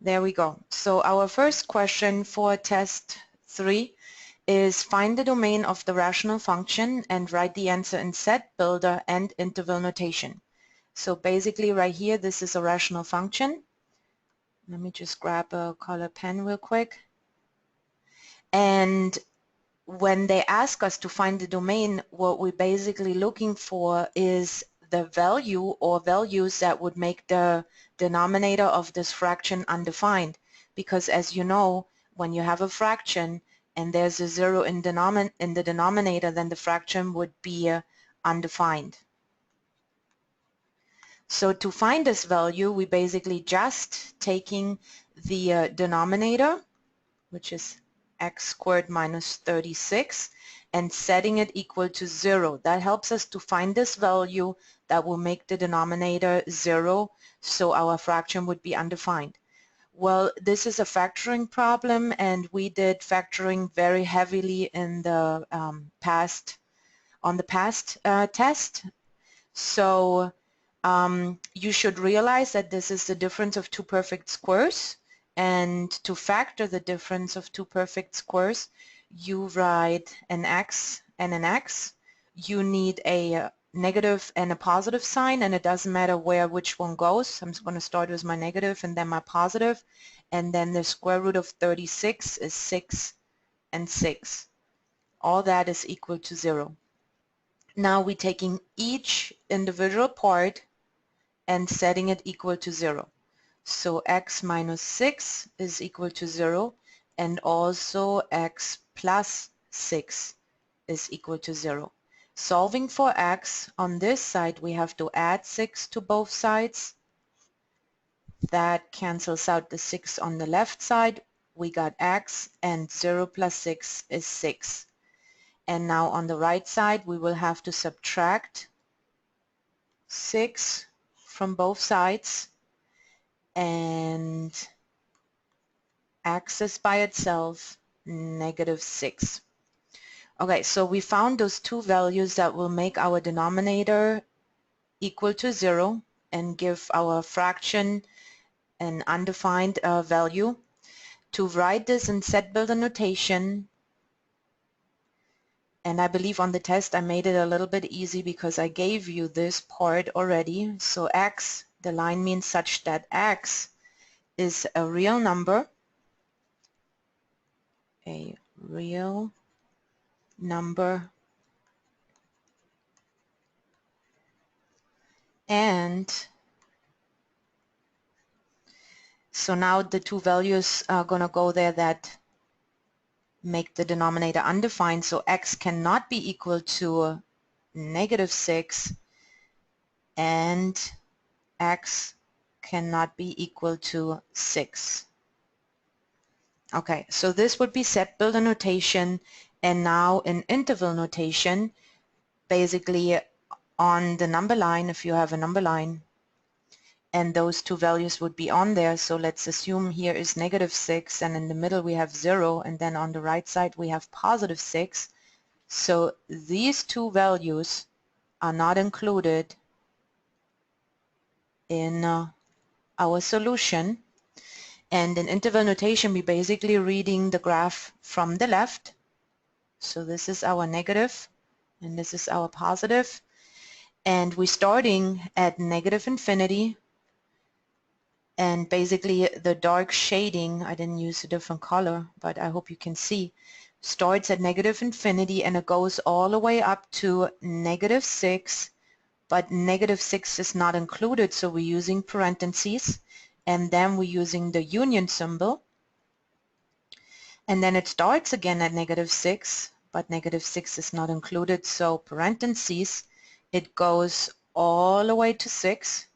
There we go. So our first question for test 3 is find the domain of the rational function and write the answer in set, builder, and interval notation. So basically right here this is a rational function. Let me just grab a color pen real quick. And when they ask us to find the domain, what we're basically looking for is the value or values that would make the denominator of this fraction undefined. Because as you know, when you have a fraction and there's a zero in the denominator, then the fraction would be undefined. So to find this value, we basically just taking the denominator, which is x squared minus 36, and setting it equal to 0. That helps us to find this value that will make the denominator 0, so our fraction would be undefined. Well, this is a factoring problem, and we did factoring very heavily in the past test. So you should realize that this is the difference of two perfect squares. And to factor the difference of two perfect squares, you write an x and an x. You need a negative and a positive sign, and it doesn't matter which one goes. I'm just going to start with my negative and then my positive. And then the square root of 36 is 6 and 6. All that is equal to 0. Now we're taking each individual part and setting it equal to 0. So x minus 6 is equal to 0, and also x plus 6 is equal to 0. Solving for x, on this side we have to add 6 to both sides. That cancels out the 6 on the left side. We got x, and 0 plus 6 is 6. And now on the right side we will have to subtract 6 from both sides, and x is by itself negative 6. Okay, so we found those two values that will make our denominator equal to 0 and give our fraction an undefined value. To write this in set builder notation, and I believe on the test I made it a little bit easy because I gave you this part already. So x, the line means such that x is a real number, and so now the two values are going to go there that make the denominator undefined. So x cannot be equal to negative 6, and x cannot be equal to 6. Okay, so this would be set builder notation, and now in interval notation, basically on the number line, if you have a number line, and those two values would be on there. So let's assume here is negative 6, and in the middle we have 0, and then on the right side we have positive 6. So these two values are not included in our solution. And in interval notation, we're basically reading the graph from the left. So this is our negative, and this is our positive. And we're starting at negative infinity. And basically the dark shading, I didn't use a different color, but I hope you can see, starts at negative infinity and it goes all the way up to negative 6, but negative 6 is not included, so we're using parentheses, and then we're using the union symbol. And then it starts again at negative 6, but negative 6 is not included, so parentheses, it goes all the way to 6,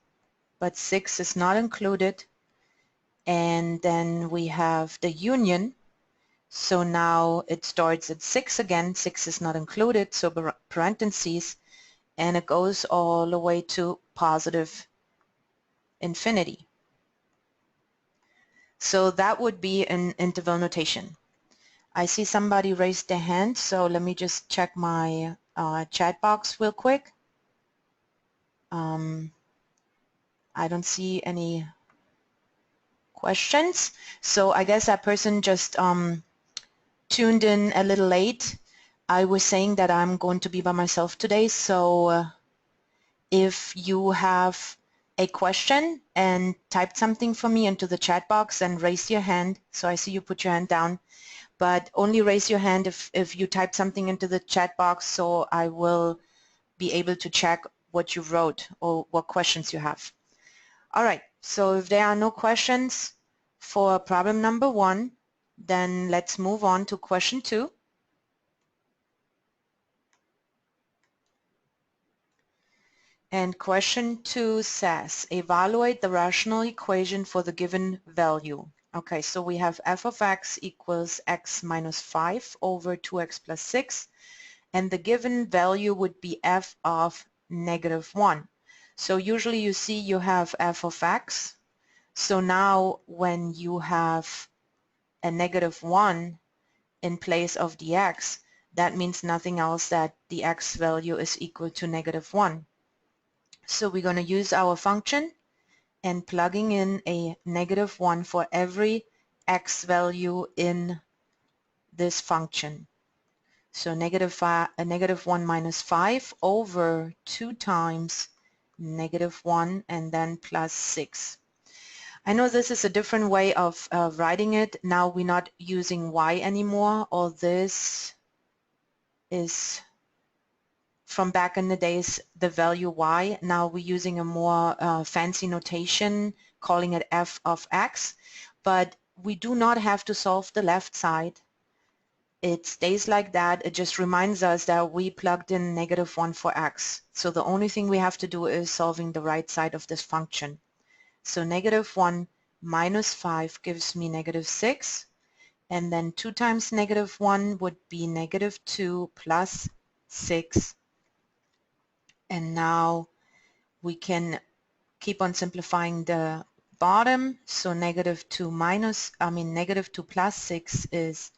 but 6 is not included, and then we have the union. So now it starts at 6 again, 6 is not included, so parentheses, and it goes all the way to positive infinity. So that would be an interval notation. I see somebody raised their hand, so let me just check my chat box real quick. I don't see any questions. So I guess that person just tuned in a little late. I was saying that I'm going to be by myself today, so if you have a question and type something for me into the chat box and raise your hand. So I see you put your hand down, but only raise your hand if you type something into the chat box, so I will be able to check what you wrote or what questions you have. All right, so if there are no questions for problem number 1, then let's move on to question 2. And question 2 says, evaluate the rational equation for the given value. Okay, so we have f of x equals x minus 5 over 2x plus 6, and the given value would be f of negative 1. So usually you see you have f of x. So now when you have a negative 1 in place of the x, that means nothing else that the x value is equal to negative 1. So we're going to use our function and plugging in a negative 1 for every x value in this function. So negative 1 minus 5 over 2 times negative 1 and then plus 6. I know this is a different way of writing it. Now we're not using y anymore. All this is from back in the days, the value y. Now we're using a more fancy notation, calling it f of x, but we do not have to solve the left side. It stays like that. It just reminds us that we plugged in negative 1 for x. So the only thing we have to do is solving the right side of this function. So negative 1 minus 5 gives me negative 6, and then 2 times negative 1 would be negative 2 plus 6. And now we can keep on simplifying the bottom. So negative 2 plus 6 is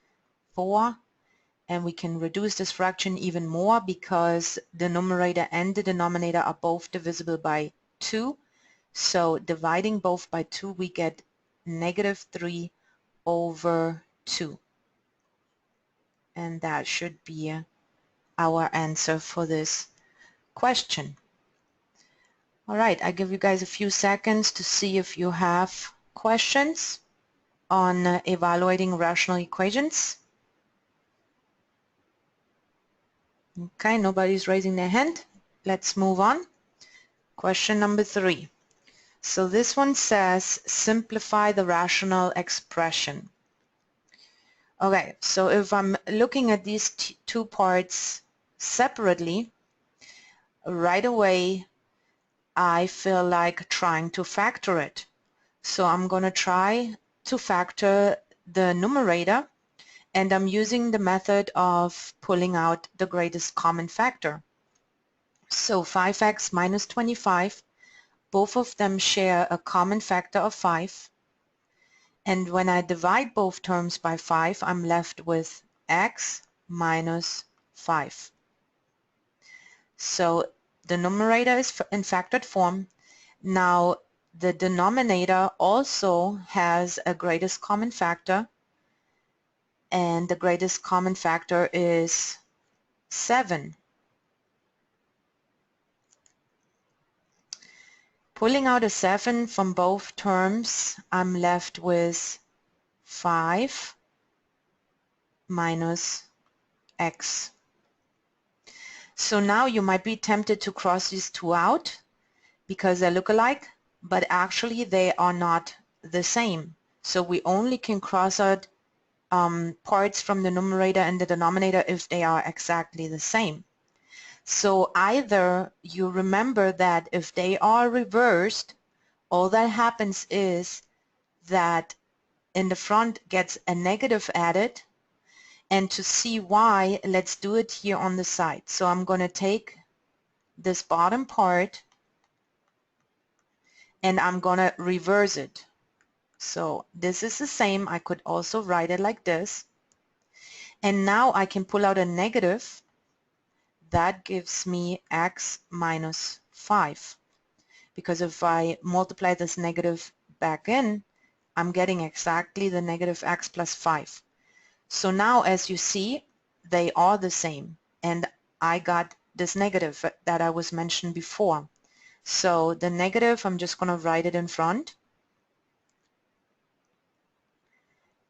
4. And we can reduce this fraction even more because the numerator and the denominator are both divisible by 2. So dividing both by 2, we get negative 3 over 2. And that should be our answer for this question. All right, I give you guys a few seconds to see if you have questions on evaluating rational equations. Okay, nobody's raising their hand. Let's move on. Question number 3. So this one says, simplify the rational expression. Okay, so if I'm looking at these two parts separately, right away I feel like trying to factor it. So I'm going to try to factor the numerator, and I'm using the method of pulling out the greatest common factor. So 5x minus 25, both of them share a common factor of 5. And when I divide both terms by 5, I'm left with x minus 5. So the numerator is in factored form. Now the denominator also has a greatest common factor, and the greatest common factor is 7. Pulling out a 7 from both terms, I'm left with 5 minus x. So now you might be tempted to cross these two out because they look alike, but actually they are not the same. So we only can cross out parts from the numerator and the denominator if they are exactly the same. So either you remember that if they are reversed, all that happens is that in the front gets a negative added, and to see why, let's do it here on the side. So I'm going to take this bottom part and I'm going to reverse it. So this is the same. I could also write it like this. And now I can pull out a negative. That gives me x minus 5. Because if I multiply this negative back in, I'm getting exactly the negative x plus 5. So now, as you see, they are the same, and I got this negative that I was mentioned before. So the negative, I'm just going to write it in front,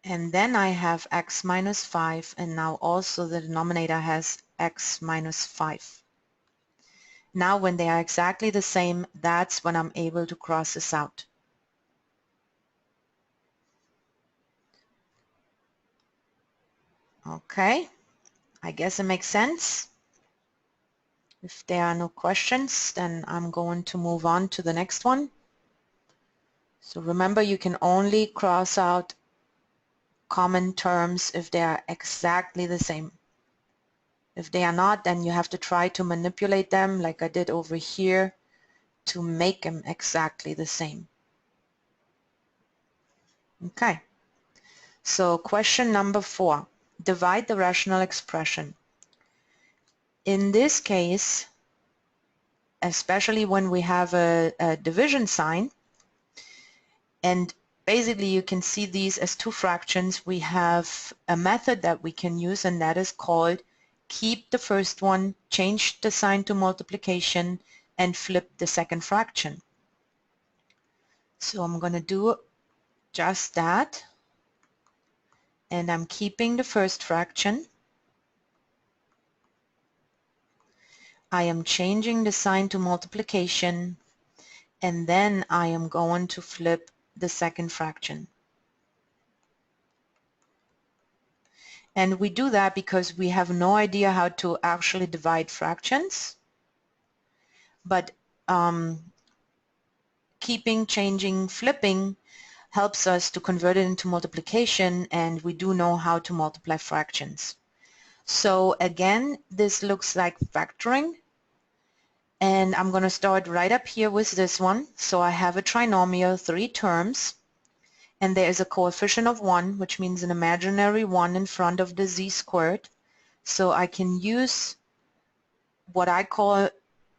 and then I have x minus 5, and now also the denominator has x minus 5. Now when they are exactly the same, that's when I'm able to cross this out. Okay, I guess it makes sense. If there are no questions, then I'm going to move on to the next one. So remember, you can only cross out common terms if they are exactly the same. If they are not, then you have to try to manipulate them like I did over here to make them exactly the same. Okay, so question number 4. Divide the rational expression. In this case, especially when we have a division sign, and basically you can see these as two fractions, we have a method that we can use, and that is called keep the first one, change the sign to multiplication, and flip the second fraction. So I'm going to do just that, and I'm keeping the first fraction. I am changing the sign to multiplication, and then I am going to flip the second fraction. And we do that because we have no idea how to actually divide fractions, but keeping, changing, flipping helps us to convert it into multiplication, and we do know how to multiply fractions. So again, this looks like factoring, and I'm going to start right up here with this one. So I have a trinomial, 3 terms, and there is a coefficient of 1, which means an imaginary 1 in front of the z squared. So I can use what I call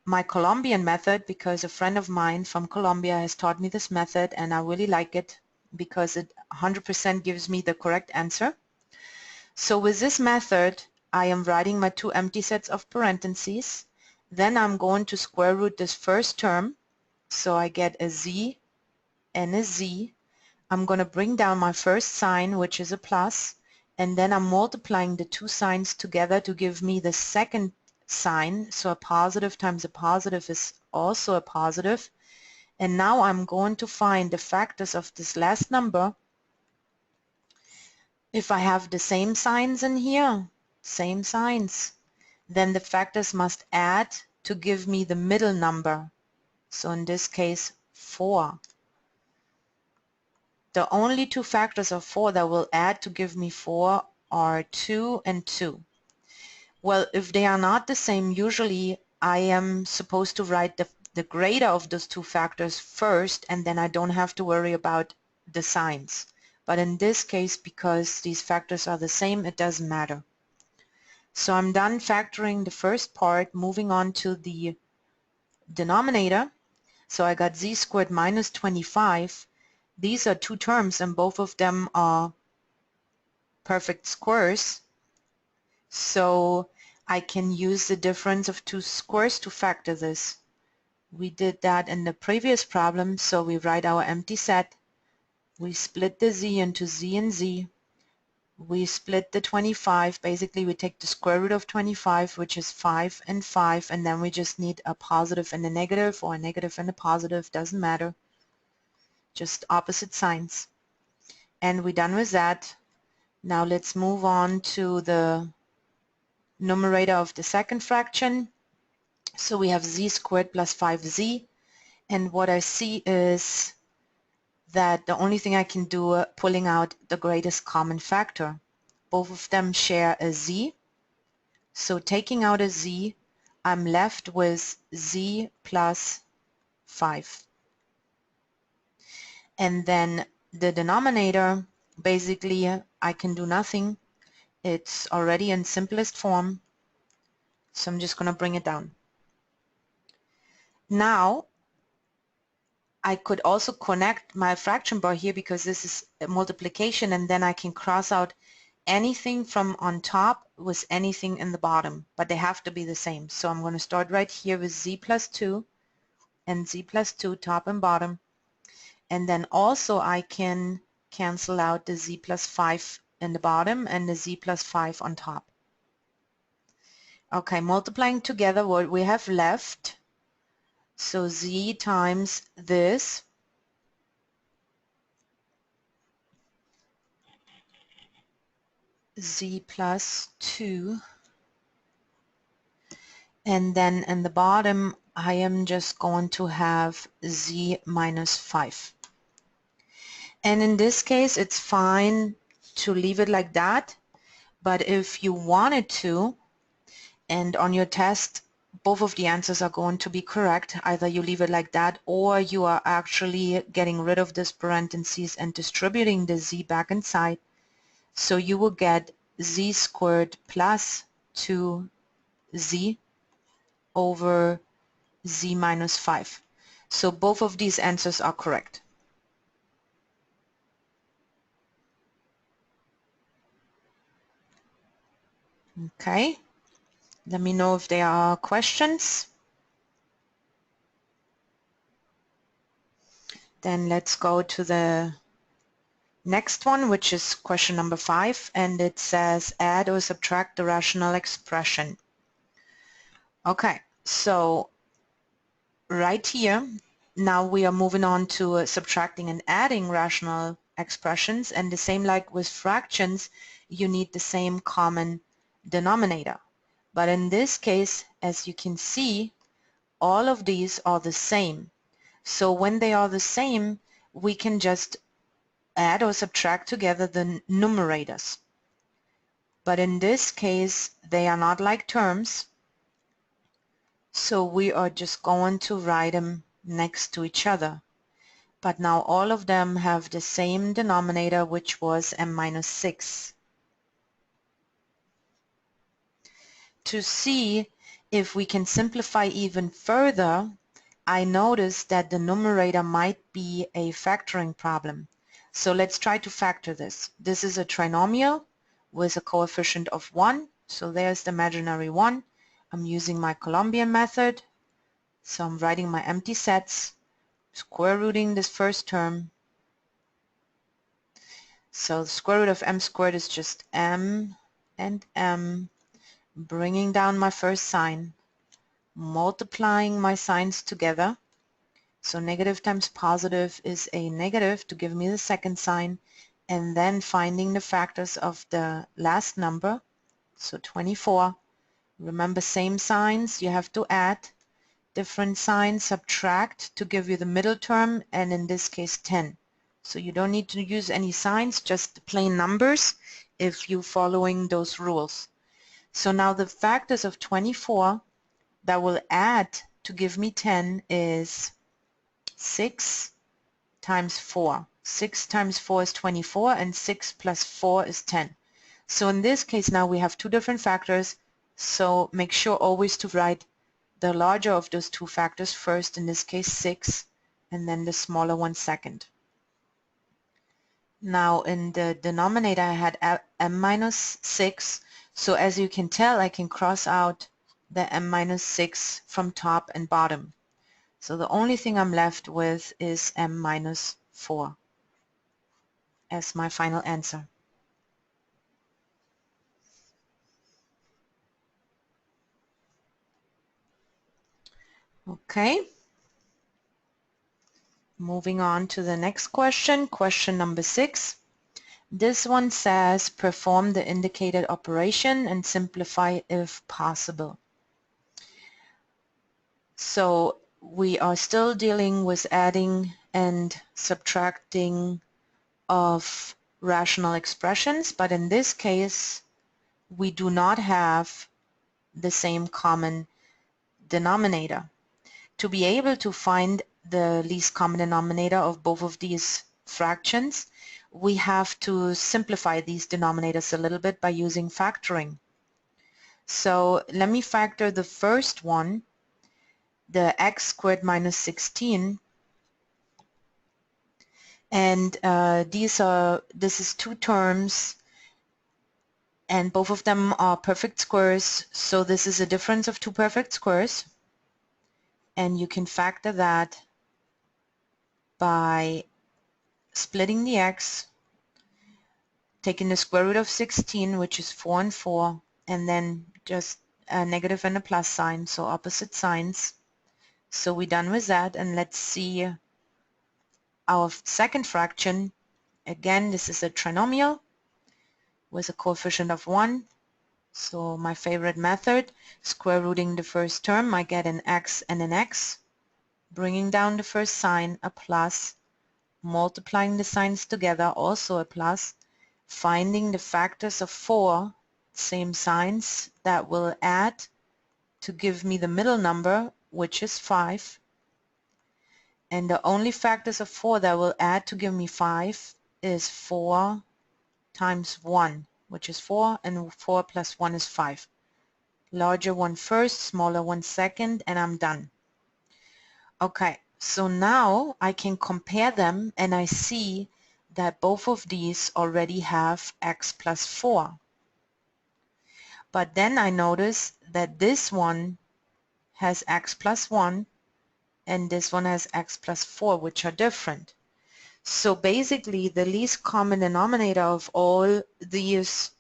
my Colombian method, because a friend of mine from Colombia has taught me this method, and I really like it because it 100% gives me the correct answer. So with this method, I am writing my 2 empty sets of parentheses. Then I'm going to square root this first term, so I get a z and a z. I'm going to bring down my first sign, which is a plus, and then I'm multiplying the 2 signs together to give me the second sign. So a positive times a positive is also a positive. And now I'm going to find the factors of this last number. If I have the same signs in here, same signs, then the factors must add to give me the middle number. So in this case, 4. The only 2 factors of 4 that will add to give me 4 are 2 and 2. Well, if they are not the same, usually I am supposed to write the greater of those 2 factors first, and then I don't have to worry about the signs. But in this case, because these factors are the same, it doesn't matter. So I'm done factoring the first part, moving on to the denominator. So I got z squared minus 25. These are 2 terms, and both of them are perfect squares. So I can use the difference of 2 squares to factor this. We did that in the previous problem, so we write our empty set. We split the z into z and z. We split the 25. Basically, we take the square root of 25, which is 5 and 5, and then we just need a positive and a negative, or a negative and a positive, doesn't matter. Just opposite signs. And we're done with that. Now let's move on to the numerator of the second fraction. So we have z squared plus 5z, and what I see is that the only thing I can do, pulling out the greatest common factor. Both of them share a z, so taking out a z, I'm left with z plus 5. And then the denominator, basically I can do nothing. It's already in simplest form, so I'm just going to bring it down. Now I could also connect my fraction bar here because this is a multiplication, and then I can cross out anything from on top with anything in the bottom, but they have to be the same. So I'm going to start right here with z plus 2 and z plus 2 top and bottom, and then also I can cancel out the z plus 5 in the bottom and the z plus 5 on top. Okay, multiplying together what we have left, so z times this z plus 2, and then in the bottom I am just going to have z minus 5. And in this case it's fine to leave it like that, but if you wanted to, and on your test both of the answers are going to be correct, either you leave it like that or you are actually getting rid of this parentheses and distributing the z back inside, so you will get z squared plus 2z over z minus 5. So both of these answers are correct. Okay, let me know if there are questions. Then let's go to the next one, which is question number 5, and it says add or subtract the rational expression. Okay, so right here now we are moving on to subtracting and adding rational expressions, and the same like with fractions, you need the same common denominator. But in this case, as you can see, all of these are the same. So when they are the same, we can just add or subtract together the numerators. But in this case, they are not like terms, so we are just going to write them next to each other. But now all of them have the same denominator, which was m minus 6. To see if we can simplify even further, I noticed that the numerator might be a factoring problem. So let's try to factor this. This is a trinomial with a coefficient of 1. So there's the imaginary 1. I'm using my Colombian method. So I'm writing my empty sets, square rooting this first term. So the square root of m squared is just m and m, bringing down my first sign, multiplying my signs together. So negative times positive is a negative to give me the second sign, and then finding the factors of the last number, so 24. Remember, same signs, you have to add, different signs, subtract to give you the middle term, and in this case 10. So you don't need to use any signs, just plain numbers if you're following those rules. So now the factors of 24 that will add to give me 10 is 6 times 4. 6 times 4 is 24, and 6 plus 4 is 10. So in this case now we have two different factors, so make sure always to write the larger of those two factors first, in this case 6, and then the smaller one second. Now in the denominator I had m minus 6, so as you can tell I can cross out the m minus 6 from top and bottom. So the only thing I'm left with is m minus 4 as my final answer. Okay. Moving on to the next question, question number 6. This one says perform the indicated operation and simplify if possible. So we are still dealing with adding and subtracting of rational expressions, but in this case we do not have the same common denominator. To be able to find the least common denominator of both of these fractions, we have to simplify these denominators a little bit by using factoring. So let me factor the first one, the x squared minus 16. And this is two terms, and both of them are perfect squares, so this is a difference of two perfect squares, and you can factor that by splitting the x, taking the square root of 16, which is 4 and 4, and then just a negative and a plus sign, so opposite signs. So we're done with that, and let's see our second fraction. Again, this is a trinomial with a coefficient of 1. So my favorite method, square rooting the first term, I get an x and an x, bringing down the first sign, a plus, multiplying the signs together, also a plus, finding the factors of 4, same signs, that will add to give me the middle number, which is 5. And the only factors of 4 that will add to give me 5 is 4 times 1, which is 4, and 4 plus 1 is 5. Larger one first, smaller one second, and I'm done. Okay, so now I can compare them, and I see that both of these already have x plus 4. But then I notice that this one has x plus 1 and this one has x plus 4, which are different. So basically the least common denominator of all these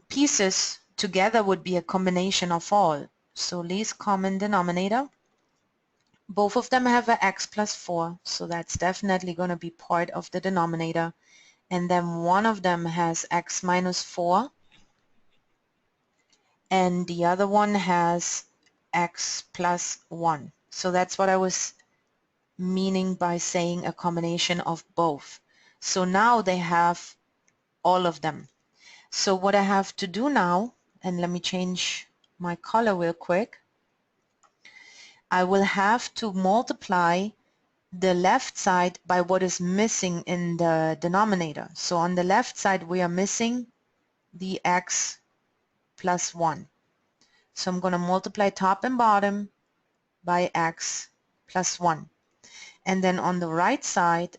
pieces together would be a combination of all. So least common denominator, both of them have a x plus 4, so that's definitely going to be part of the denominator. And then one of them has x minus 4 and the other one has x plus 1. So that's what I was meaning by saying a combination of both. So now they have all of them. So what I have to do now, and let me change my color real quick, I will have to multiply the left side by what is missing in the denominator. So on the left side we are missing the x plus 1. So I'm going to multiply top and bottom by x plus 1. And then on the right side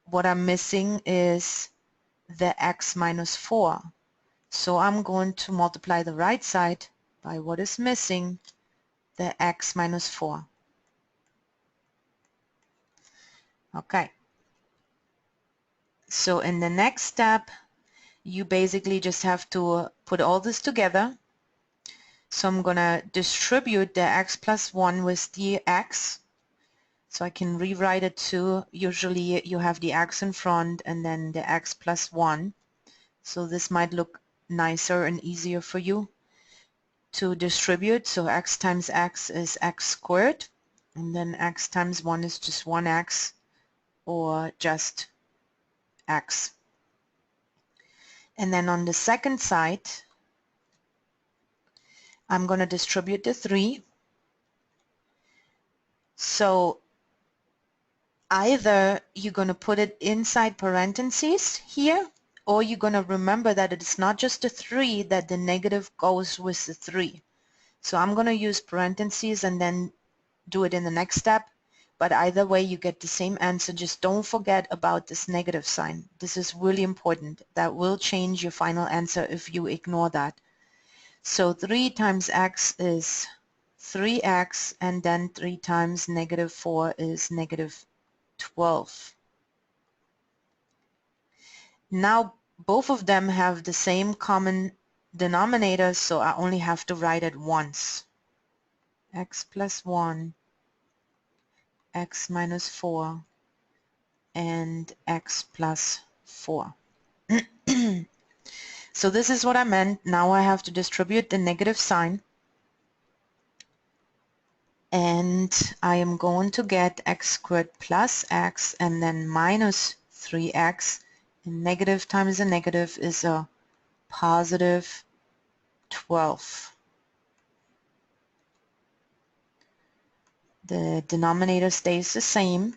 what I'm missing is the x minus 4. So I'm going to multiply the right side by what is missing, the x minus 4. Okay. So in the next step, you basically just have to put all this together. So I'm going to distribute the x plus 1 with the x. So I can rewrite it to, usually you have the x in front and then the x plus 1. So this might look nicer and easier for you to distribute. So x times x is x squared, and then x times 1 is just 1x, or just x. And then on the second side I'm going to distribute the 3. So either you're going to put it inside parentheses here, or you're going to remember that it's not just the 3, that the negative goes with the 3. So I'm going to use parentheses and then do it in the next step, but either way you get the same answer. Just don't forget about this negative sign. This is really important. That will change your final answer if you ignore that. So 3 times x is 3x, and then 3 times negative 4 is negative 12. Now both of them have the same common denominator, so I only have to write it once. X plus 1, x minus 4, and x plus 4. So this is what I meant. Now I have to distribute the negative sign, and I am going to get x squared plus x and then minus 3x, and negative times a negative is a positive 12. The denominator stays the same,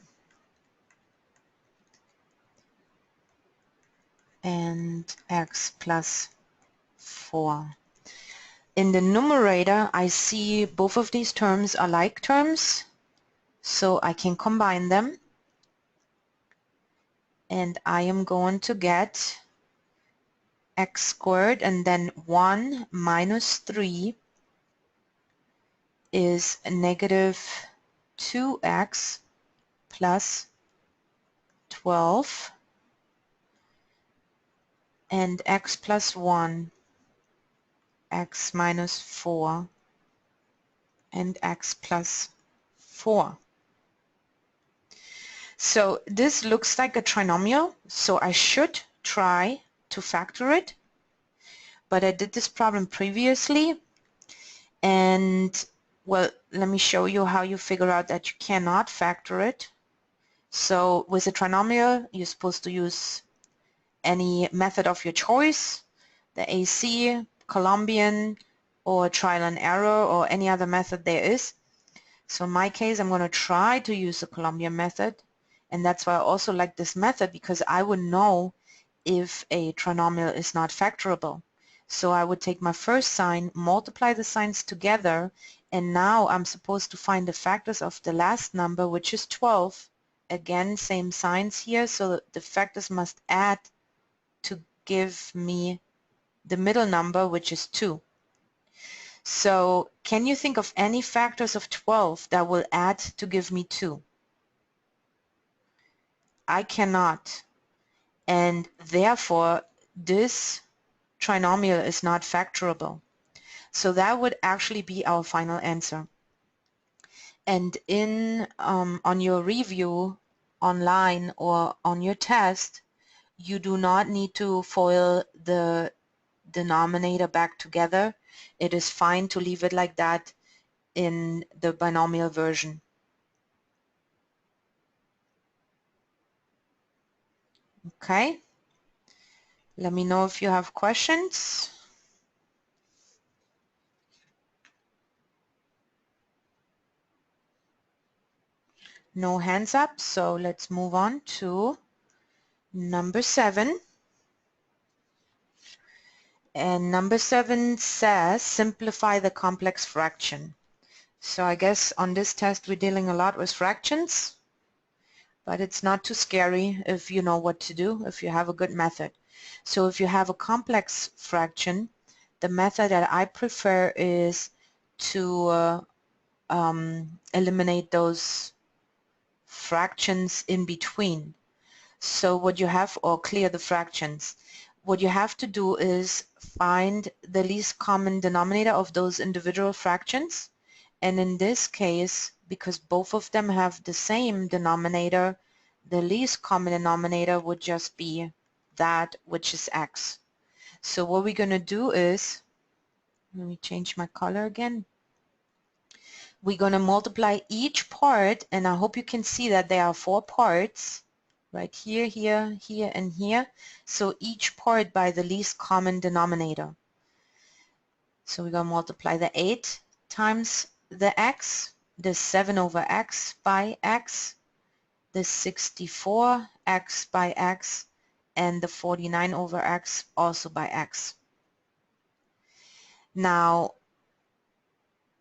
and x plus 4. In the numerator I see both of these terms are like terms, so I can combine them. and I am going to get x squared, and then 1 minus 3 is negative 2x plus 12, and x plus 1, x minus 4, and x plus 4. So this looks like a trinomial, so I should try to factor it, but I did this problem previously, and well, let me show you how you figure out that you cannot factor it. So with a trinomial, you're supposed to use any method of your choice, the AC, Colombian, or trial and error, or any other method there is. So in my case, I'm going to try to use the Colombian method, and that's why I also like this method, because I would know if a trinomial is not factorable. So I would take my first sign, multiply the signs together, and now I'm supposed to find the factors of the last number, which is 12. Again, same signs here, so the factors must add to give me the middle number, which is 2. So can you think of any factors of 12 that will add to give me 2? I cannot, and therefore this trinomial is not factorable. So that would actually be our final answer. And in on your review online or on your test, you do not need to FOIL the denominator back together. It is fine to leave it like that in the binomial version. Okay, let me know if you have questions. No hands up, so let's move on to number 7. And number 7 says simplify the complex fraction. So I guess on this test we're dealing a lot with fractions, but it's not too scary if you know what to do, if you have a good method. So if you have a complex fraction, the method that I prefer is to eliminate those fractions in between. So what you have, or clear the fractions, what you have to do is find the least common denominator of those individual fractions, and in this case, because both of them have the same denominator, the least common denominator would just be that which is x. So what we're going to do is, let me change my color again. We're going to multiply each part, and I hope you can see that there are 4 parts, right here, here, here, and here. So each part by the least common denominator. So we're going to multiply the 8 times the x, the 7 over x by x, the 64 x by x, and the 49 over x also by x. Now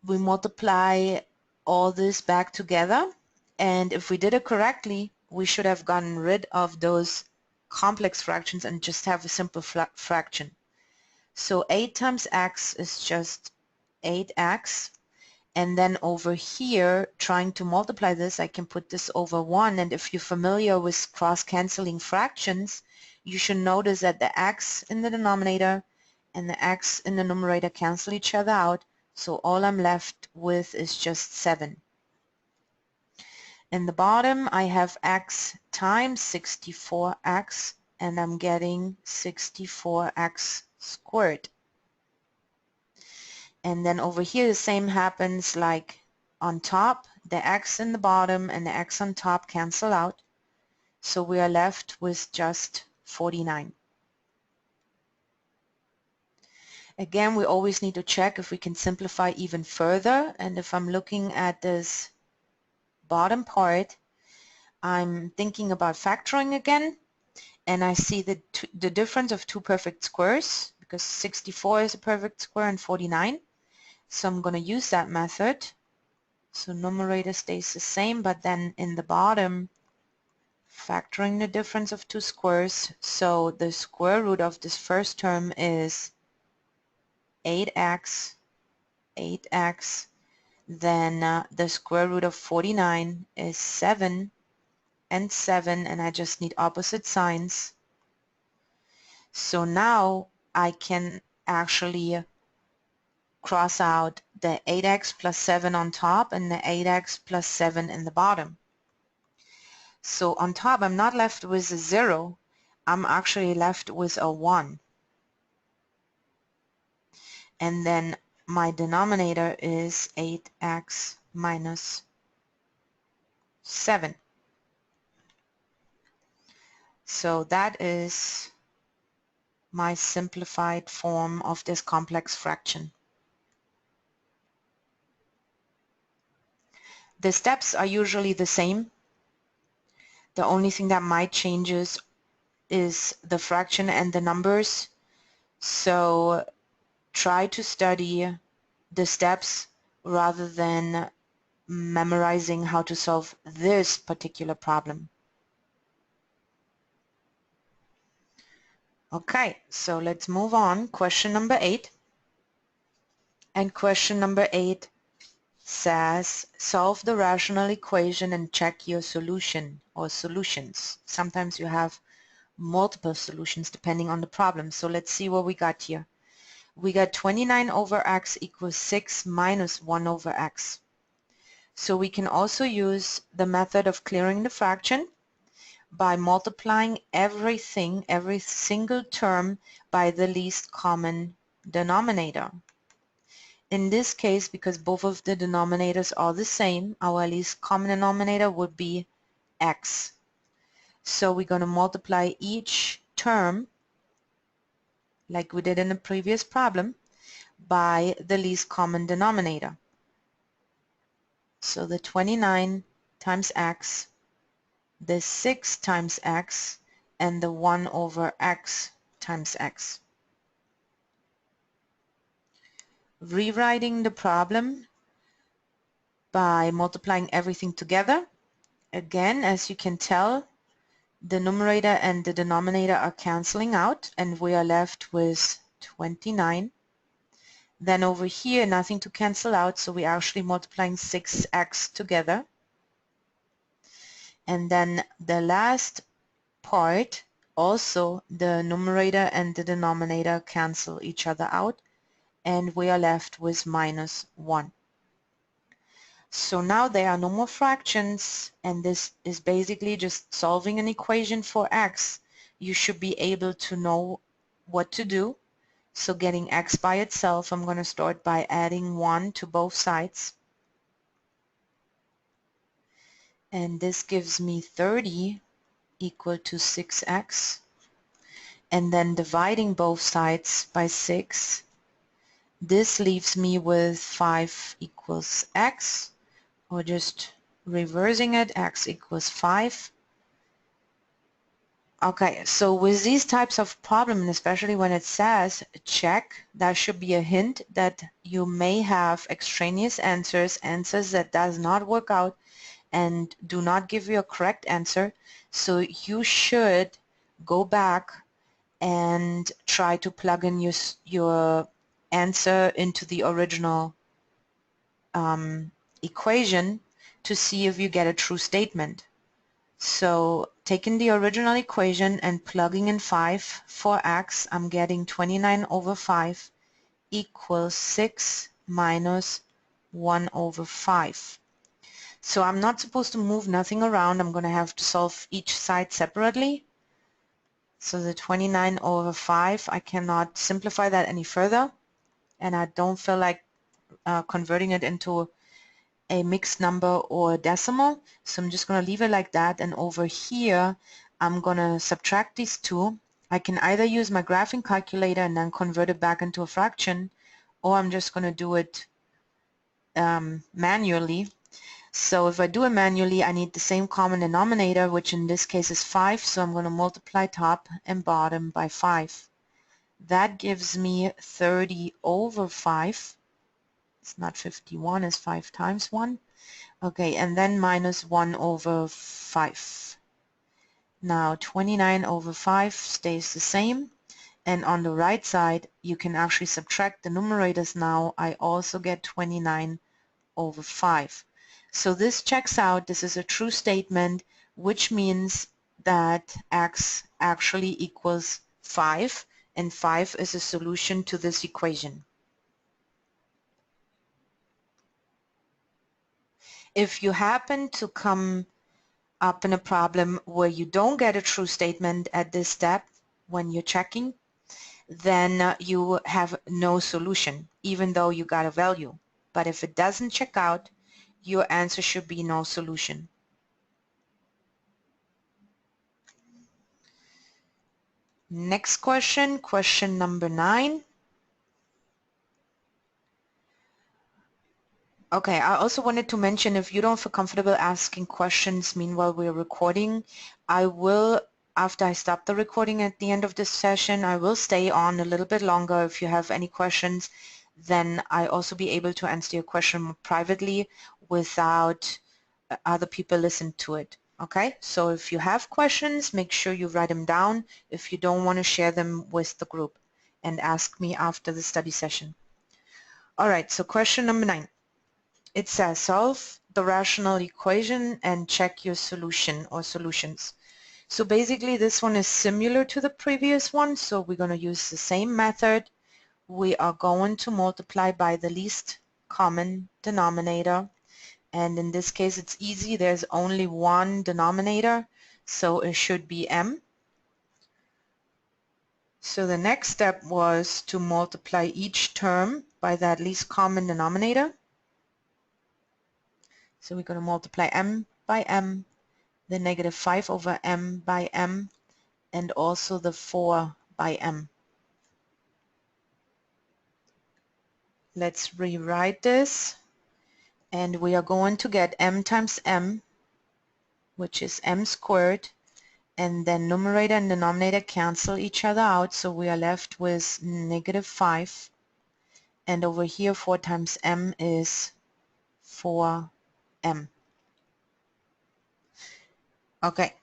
we multiply all this back together, and if we did it correctly, we should have gotten rid of those complex fractions and just have a simple fraction. So 8 times x is just 8x, and then over here, trying to multiply this, I can put this over 1, and if you're familiar with cross-canceling fractions, you should notice that the x in the denominator and the x in the numerator cancel each other out, so all I'm left with is just 7. In the bottom, I have x times 64x, and I'm getting 64x squared. And then over here, the same happens like on top. The x in the bottom and the x on top cancel out, so we are left with just 49. Again, we always need to check if we can simplify even further, and if I'm looking at this bottom part, I'm thinking about factoring again, and I see the difference of 2 perfect squares, because 64 is a perfect square and 49, so I'm going to use that method. So numerator stays the same, but then in the bottom factoring the difference of two squares. So the square root of this first term is 8x, then the square root of 49 is 7 and 7, and I just need opposite signs. So now I can actually cross out the 8x plus 7 on top and the 8x plus 7 in the bottom. So on top I'm not left with a 0, I'm actually left with a 1. And then my denominator is 8x minus 7. So that is my simplified form of this complex fraction. The steps are usually the same. The only thing that might change is the fraction and the numbers. So try to study the steps rather than memorizing how to solve this particular problem. Okay, so let's move on. Question number 8. And question number 8 says solve the rational equation and check your solution or solutions. Sometimes you have multiple solutions depending on the problem. So let's see what we got here. We got 29 over x equals 6 minus 1 over x. So we can also use the method of clearing the fraction by multiplying everything, every single term, by the least common denominator. In this case, because both of the denominators are the same, our least common denominator would be x. So we're going to multiply each term, like we did in the previous problem, by the least common denominator. So the 29 times x, the 6 times x, and the 1 over x times x. Rewriting the problem by multiplying everything together. Again, as you can tell, the numerator and the denominator are canceling out, and we are left with 29. Then over here, nothing to cancel out, so we're actually multiplying 6x together. And then the last part, also the numerator and the denominator cancel each other out, and we are left with minus 1. So now there are no more fractions, and this is basically just solving an equation for x. You should be able to know what to do. So getting x by itself, I'm going to start by adding 1 to both sides. And this gives me 30 equal to 6x. And then dividing both sides by 6. This leaves me with 5 equals x, or just reversing it, x equals 5. Okay, so with these types of problems, and especially when it says check, that should be a hint that you may have extraneous answers that does not work out and do not give you a correct answer. So you should go back and try to plug in your answer into the original equation to see if you get a true statement. So taking the original equation and plugging in 5 for x, I'm getting 29 over 5 equals 6 minus 1 over 5. So I'm not supposed to move nothing around. I'm going to have to solve each side separately. So the 29 over 5, I cannot simplify that any further, and I don't feel like converting it into a mixed number or decimal, so I'm just going to leave it like that. And over here I'm going to subtract these two. I can either use my graphing calculator and then convert it back into a fraction, or I'm just going to do it manually. So if I do it manually, I need the same common denominator, which in this case is 5, so I'm going to multiply top and bottom by 5. That gives me 30 over 5. It's not 51, it's 5 times 1. Okay, and then minus 1 over 5. Now 29 over 5 stays the same, and on the right side you can actually subtract the numerators. Now I also get 29 over 5. So this checks out. This is a true statement, which means that x actually equals 5, and 5 is a solution to this equation. If you happen to come up in a problem where you don't get a true statement at this step when you're checking, then you have no solution, even though you got a value. But if it doesn't check out, your answer should be no solution. Next question, question number 9. Okay, I also wanted to mention, if you don't feel comfortable asking questions meanwhile we're recording, I will, after I stop the recording at the end of this session, I will stay on a little bit longer. If you have any questions, then I also be able to answer your question privately without other people listen to it. Okay, so if you have questions, make sure you write them down if you don't want to share them with the group, and ask me after the study session. All right, so question number 9. It says solve the rational equation and check your solution or solutions. So basically this one is similar to the previous one, so we're going to use the same method. We are going to multiply by the least common denominator, and in this case it's easy, there's only one denominator, so it should be m. So the next step was to multiply each term by that least common denominator. So we're going to multiply m by m, the negative 5 over m by m, and also the 4 by m. Let's rewrite this, and we are going to get m times m, which is m squared, and then numerator and denominator cancel each other out, so we are left with negative 5, and over here 4 times m is 4m. Okay,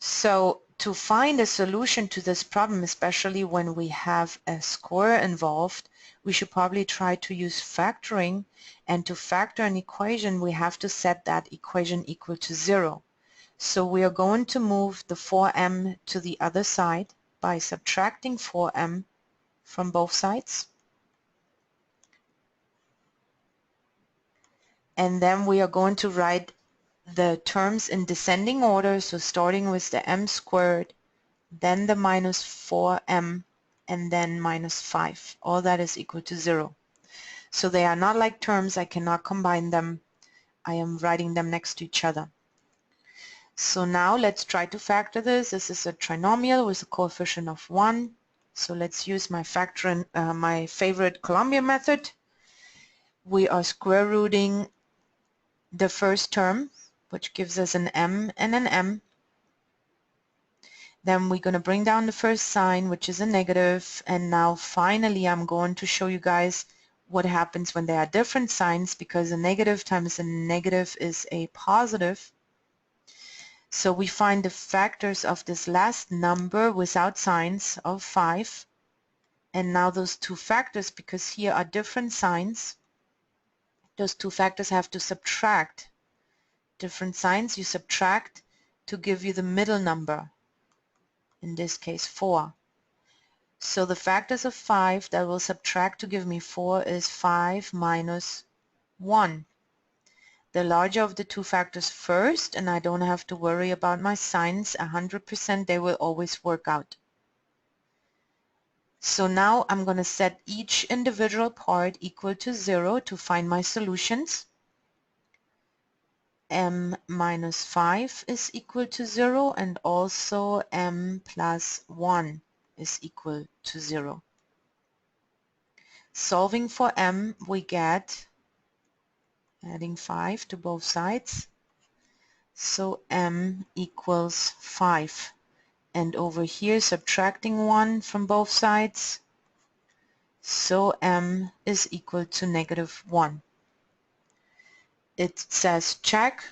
so to find a solution to this problem, especially when we have a square involved, we should probably try to use factoring, and to factor an equation we have to set that equation equal to 0. So we are going to move the 4m to the other side by subtracting 4m from both sides. And then we are going to write the terms in descending order, so starting with the m squared, then the minus 4m, and then minus 5. All that is equal to 0. So they are not like terms, I cannot combine them. I am writing them next to each other. So now let's try to factor this. This is a trinomial with a coefficient of 1. So let's use my my favorite Columbia method. We are square rooting the first term, which gives us an m and an m. Then we're going to bring down the first sign, which is a negative, and now finally I'm going to show you guys what happens when there are different signs, because a negative times a negative is a positive. So we find the factors of this last number without signs of 5, and now those two factors, because here are different signs, those two factors have to subtract. Different signs you subtract to give you the middle number, in this case 4. So the factors of 5 that will subtract to give me 4 is 5 minus 1. The larger of the two factors first, and I don't have to worry about my signs. 100% they will always work out. So now I'm going to set each individual part equal to 0 to find my solutions. M minus 5 is equal to 0, and also m plus 1 is equal to 0. Solving for m, we get, adding 5 to both sides, so m equals 5. And over here subtracting 1 from both sides, so m is equal to negative 1. It says check,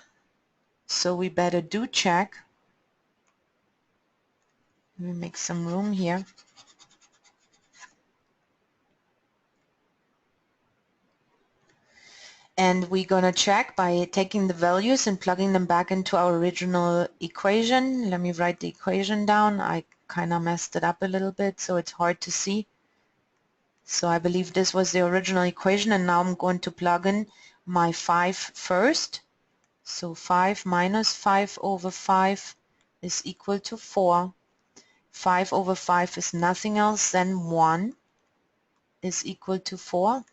so we better do check. Let me make some room here. And we're going to check by taking the values and plugging them back into our original equation. Let me write the equation down. I kind of messed it up a little bit, so it's hard to see. So I believe this was the original equation, and now I'm going to plug in my 5 first. So 5 minus 5 over 5 is equal to 4. 5 over 5 is nothing else than 1 is equal to 4.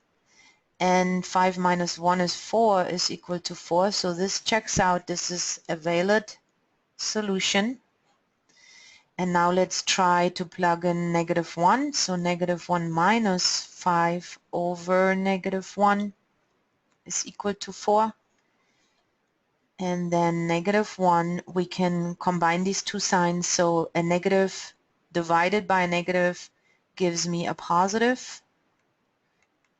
And 5 minus 1 is 4 is equal to 4. So this checks out. This is a valid solution. And now let's try to plug in negative 1. So negative 1 minus 5 over negative 1 is equal to 4. And then negative 1, we can combine these two signs. So a negative divided by a negative gives me a positive,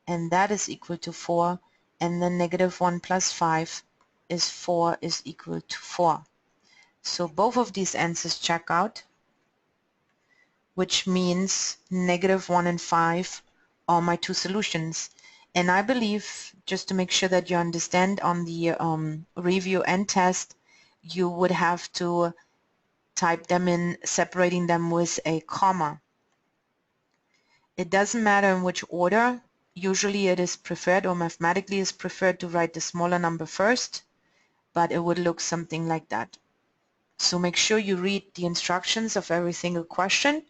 and that is equal to 4. And then negative 1 plus 5 is 4 is equal to 4. So both of these answers check out, which means negative 1 and 5 are my two solutions. And I believe, just to make sure that you understand, on the review and test, you would have to type them in, separating them with a comma. It doesn't matter in which order. Usually it is preferred, or mathematically is preferred, to write the smaller number first, but it would look something like that. So make sure you read the instructions of every single question.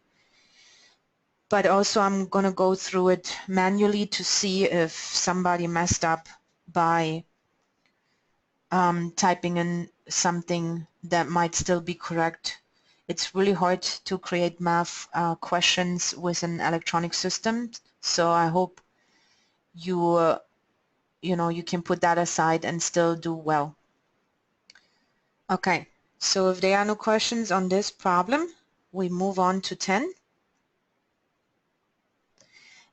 But also I'm going to go through it manually to see if somebody messed up by typing in something that might still be correct. It's really hard to create math questions with an electronic system, so I hope you you can put that aside and still do well. Okay, so if there are no questions on this problem, we move on to 10.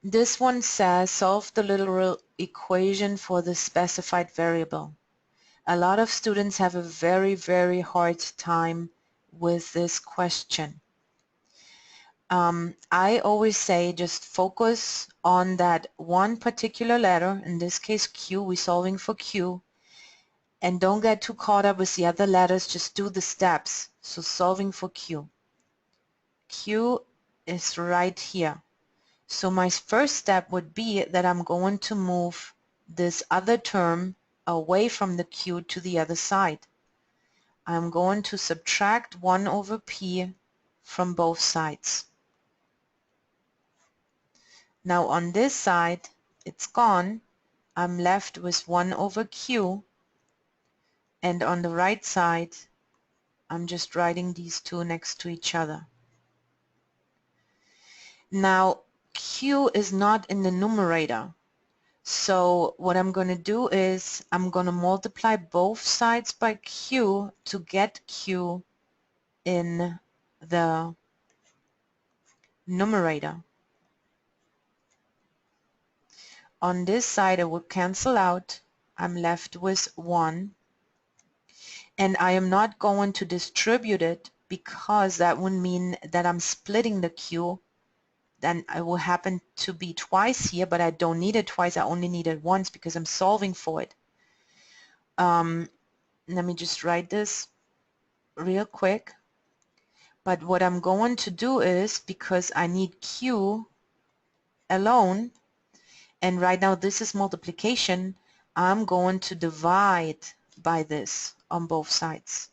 This one says solve the literal equation for the specified variable. A lot of students have a very, very hard time with this question. I always say just focus on that one particular letter, in this case Q, we're solving for Q, and don't get too caught up with the other letters, just do the steps. So solving for Q. Q is right here. So my first step would be that I'm going to move this other term away from the Q to the other side. I'm going to subtract 1 over P from both sides. Now on this side, it's gone. I'm left with 1 over Q, and on the right side, I'm just writing these two next to each other. Now Q is not in the numerator. So what I'm going to do is I'm going to multiply both sides by Q to get Q in the numerator. On this side it will cancel out. I'm left with 1. And I am not going to distribute it because that would mean that I'm splitting the Q. Then it will happen to be twice here, but I don't need it twice. I only need it once because I'm solving for it. Let me just write this real quick. But what I'm going to do is, because I need Q alone, and right now this is multiplication, I'm going to divide by this on both sides.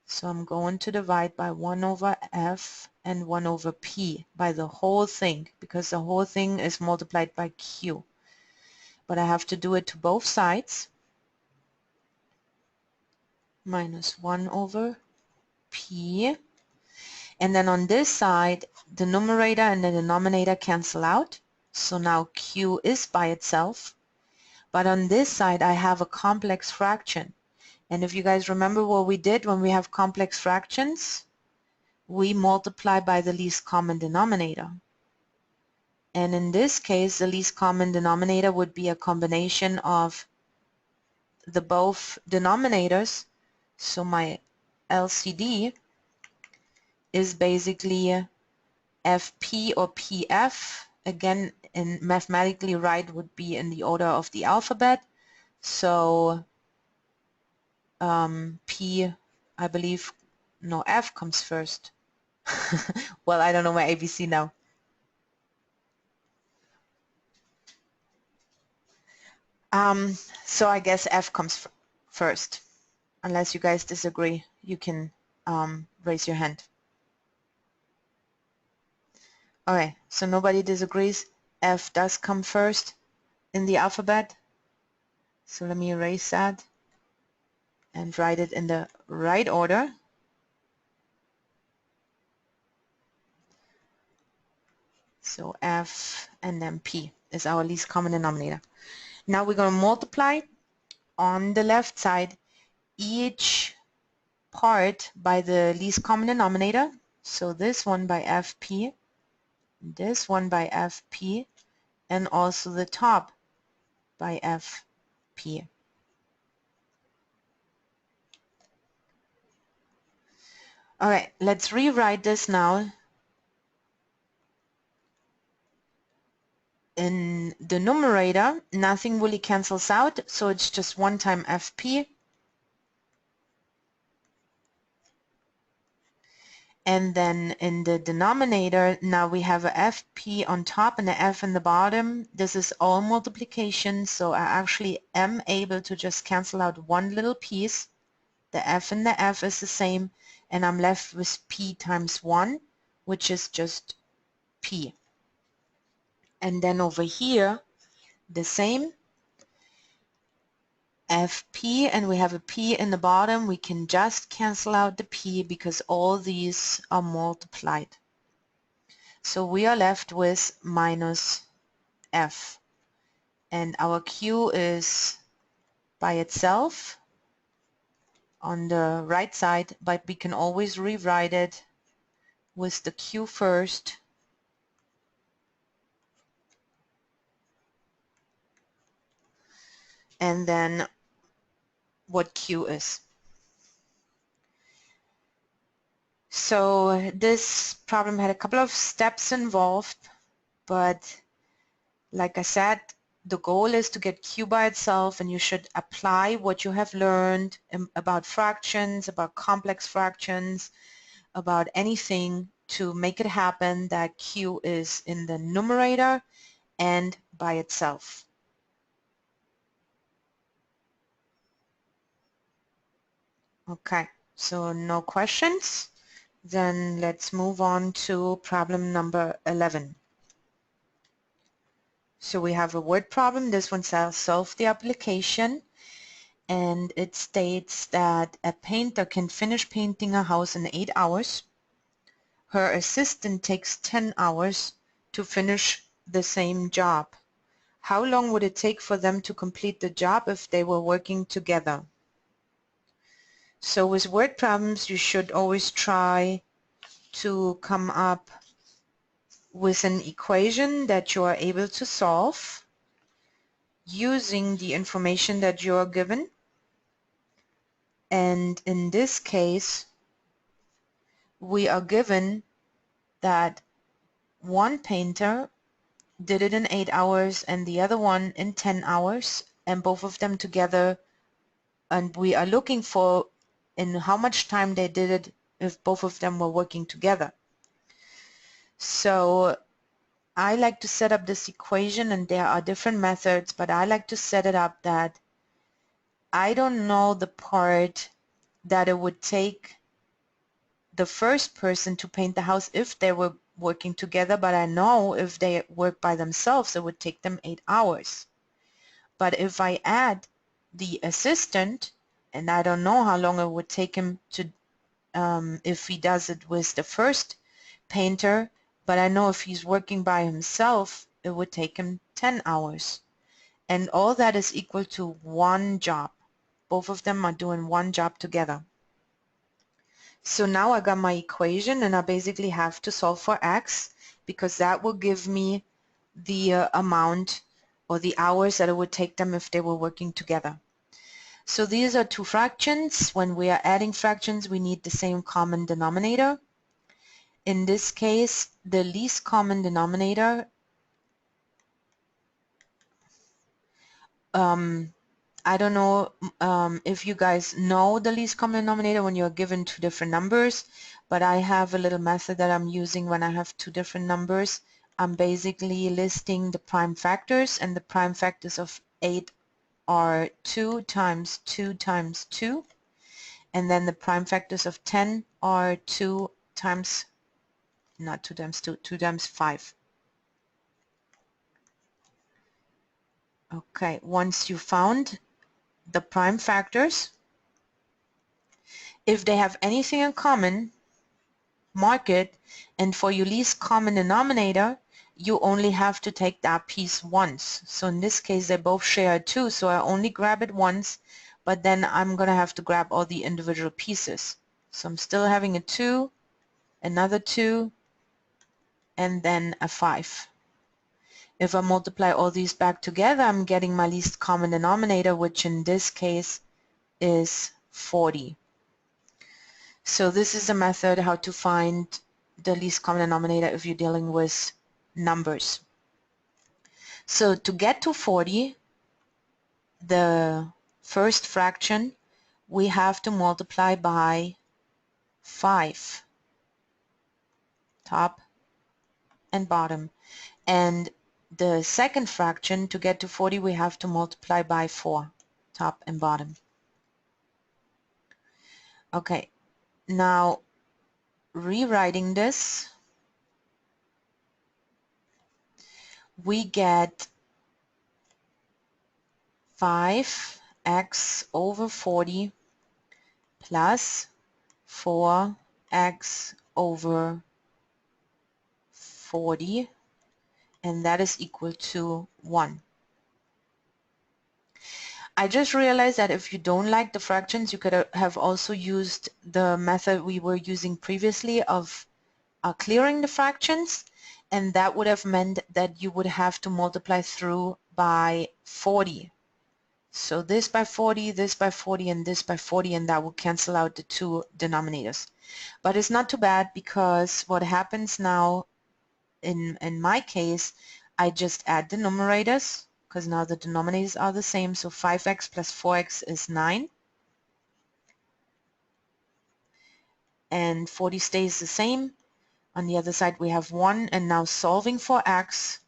So I'm going to divide by 1 over F and 1 over P by the whole thing, because the whole thing is multiplied by Q. But I have to do it to both sides. Minus 1 over P. And then on this side, the numerator and the denominator cancel out. So now Q is by itself. But on this side, I have a complex fraction. And if you guys remember what we did when we have complex fractions, we multiply by the least common denominator. And in this case, the least common denominator would be a combination of the both denominators. So my LCD is basically FP or PF. Again, in mathematically right would be in the order of the alphabet. So P, I believe, no, F comes first. Well, I don't know my ABC now. So I guess F comes first. Unless you guys disagree, you can raise your hand. Okay, so nobody disagrees. F does come first in the alphabet. So let me erase that and write it in the right order. So F and then P is our least common denominator. Now we're going to multiply on the left side each part by the least common denominator. So this one by FP, this one by FP, and also the top by FP. All right, let's rewrite this now. In the numerator, nothing really cancels out, so it's just 1 time FP. And then in the denominator, now we have a FP on top and a F in the bottom. This is all multiplication, so I actually am able to just cancel out one little piece. The F and the F is the same, and I'm left with P times 1, which is just P. And then over here, the same, FP, and we have a P in the bottom. We can just cancel out the P because all these are multiplied. So we are left with minus F. And our Q is by itself on the right side, but we can always rewrite it with the Q first. And then what Q is. So this problem had a couple of steps involved, but like I said, the goal is to get Q by itself, and you should apply what you have learned about fractions, about complex fractions, about anything to make it happen that Q is in the numerator and by itself. Okay, so no questions? Then let's move on to problem number 11. So we have a word problem. This one says solve the application, and it states that a painter can finish painting a house in 8 hours. Her assistant takes 10 hours to finish the same job. How long would it take for them to complete the job if they were working together? So with word problems, you should always try to come up with an equation that you are able to solve using the information that you are given. And in this case, we are given that one painter did it in 8 hours and the other one in 10 hours, and both of them together, and we are looking for in how much time they did it if both of them were working together. So I like to set up this equation, and there are different methods, but I like to set it up that I don't know the part that it would take the first person to paint the house if they were working together, but I know if they work by themselves it would take them 8 hours. But if I add the assistant, and I don't know how long it would take him to if he does it with the first painter, but I know if he's working by himself it would take him 10 hours. And all that is equal to one job. Both of them are doing one job together. So now I got my equation, and I basically have to solve for x, because that will give me the amount or the hours that it would take them if they were working together. So these are two fractions. When we are adding fractions, we need the same common denominator. In this case, the least common denominator, I don't know if you guys know the least common denominator when you're given two different numbers, but I have a little method that I'm using when I have two different numbers. I'm basically listing the prime factors, and the prime factors of 8 are 2 times 2 times 2, and then the prime factors of 10 are 2 times, not 2 times 2, 2 times 5. Okay, once you found the prime factors, if they have anything in common, mark it, and for your least common denominator, you only have to take that piece once. So in this case, they both share a 2, so I only grab it once, but then I'm going to have to grab all the individual pieces. So I'm still having a 2, another 2, and then a 5. If I multiply all these back together, I'm getting my least common denominator, which in this case is 40. So this is a method how to find the least common denominator if you're dealing with numbers. So to get to 40, the first fraction, we have to multiply by 5, top and bottom. And the second fraction, to get to 40, we have to multiply by 4, top and bottom. Okay, now rewriting this, we get 5x over 40 plus 4x over 40, and that is equal to 1. I just realized that if you don't like the fractions, you could have also used the method we were using previously of clearing the fractions, and that would have meant that you would have to multiply through by 40. So this by 40, this by 40, and this by 40, and that will cancel out the two denominators. But it's not too bad, because what happens now in my case, I just add the numerators, because now the denominators are the same. So 5x plus 4x is 9, and 40 stays the same. On the other side we have 1, and now solving for x,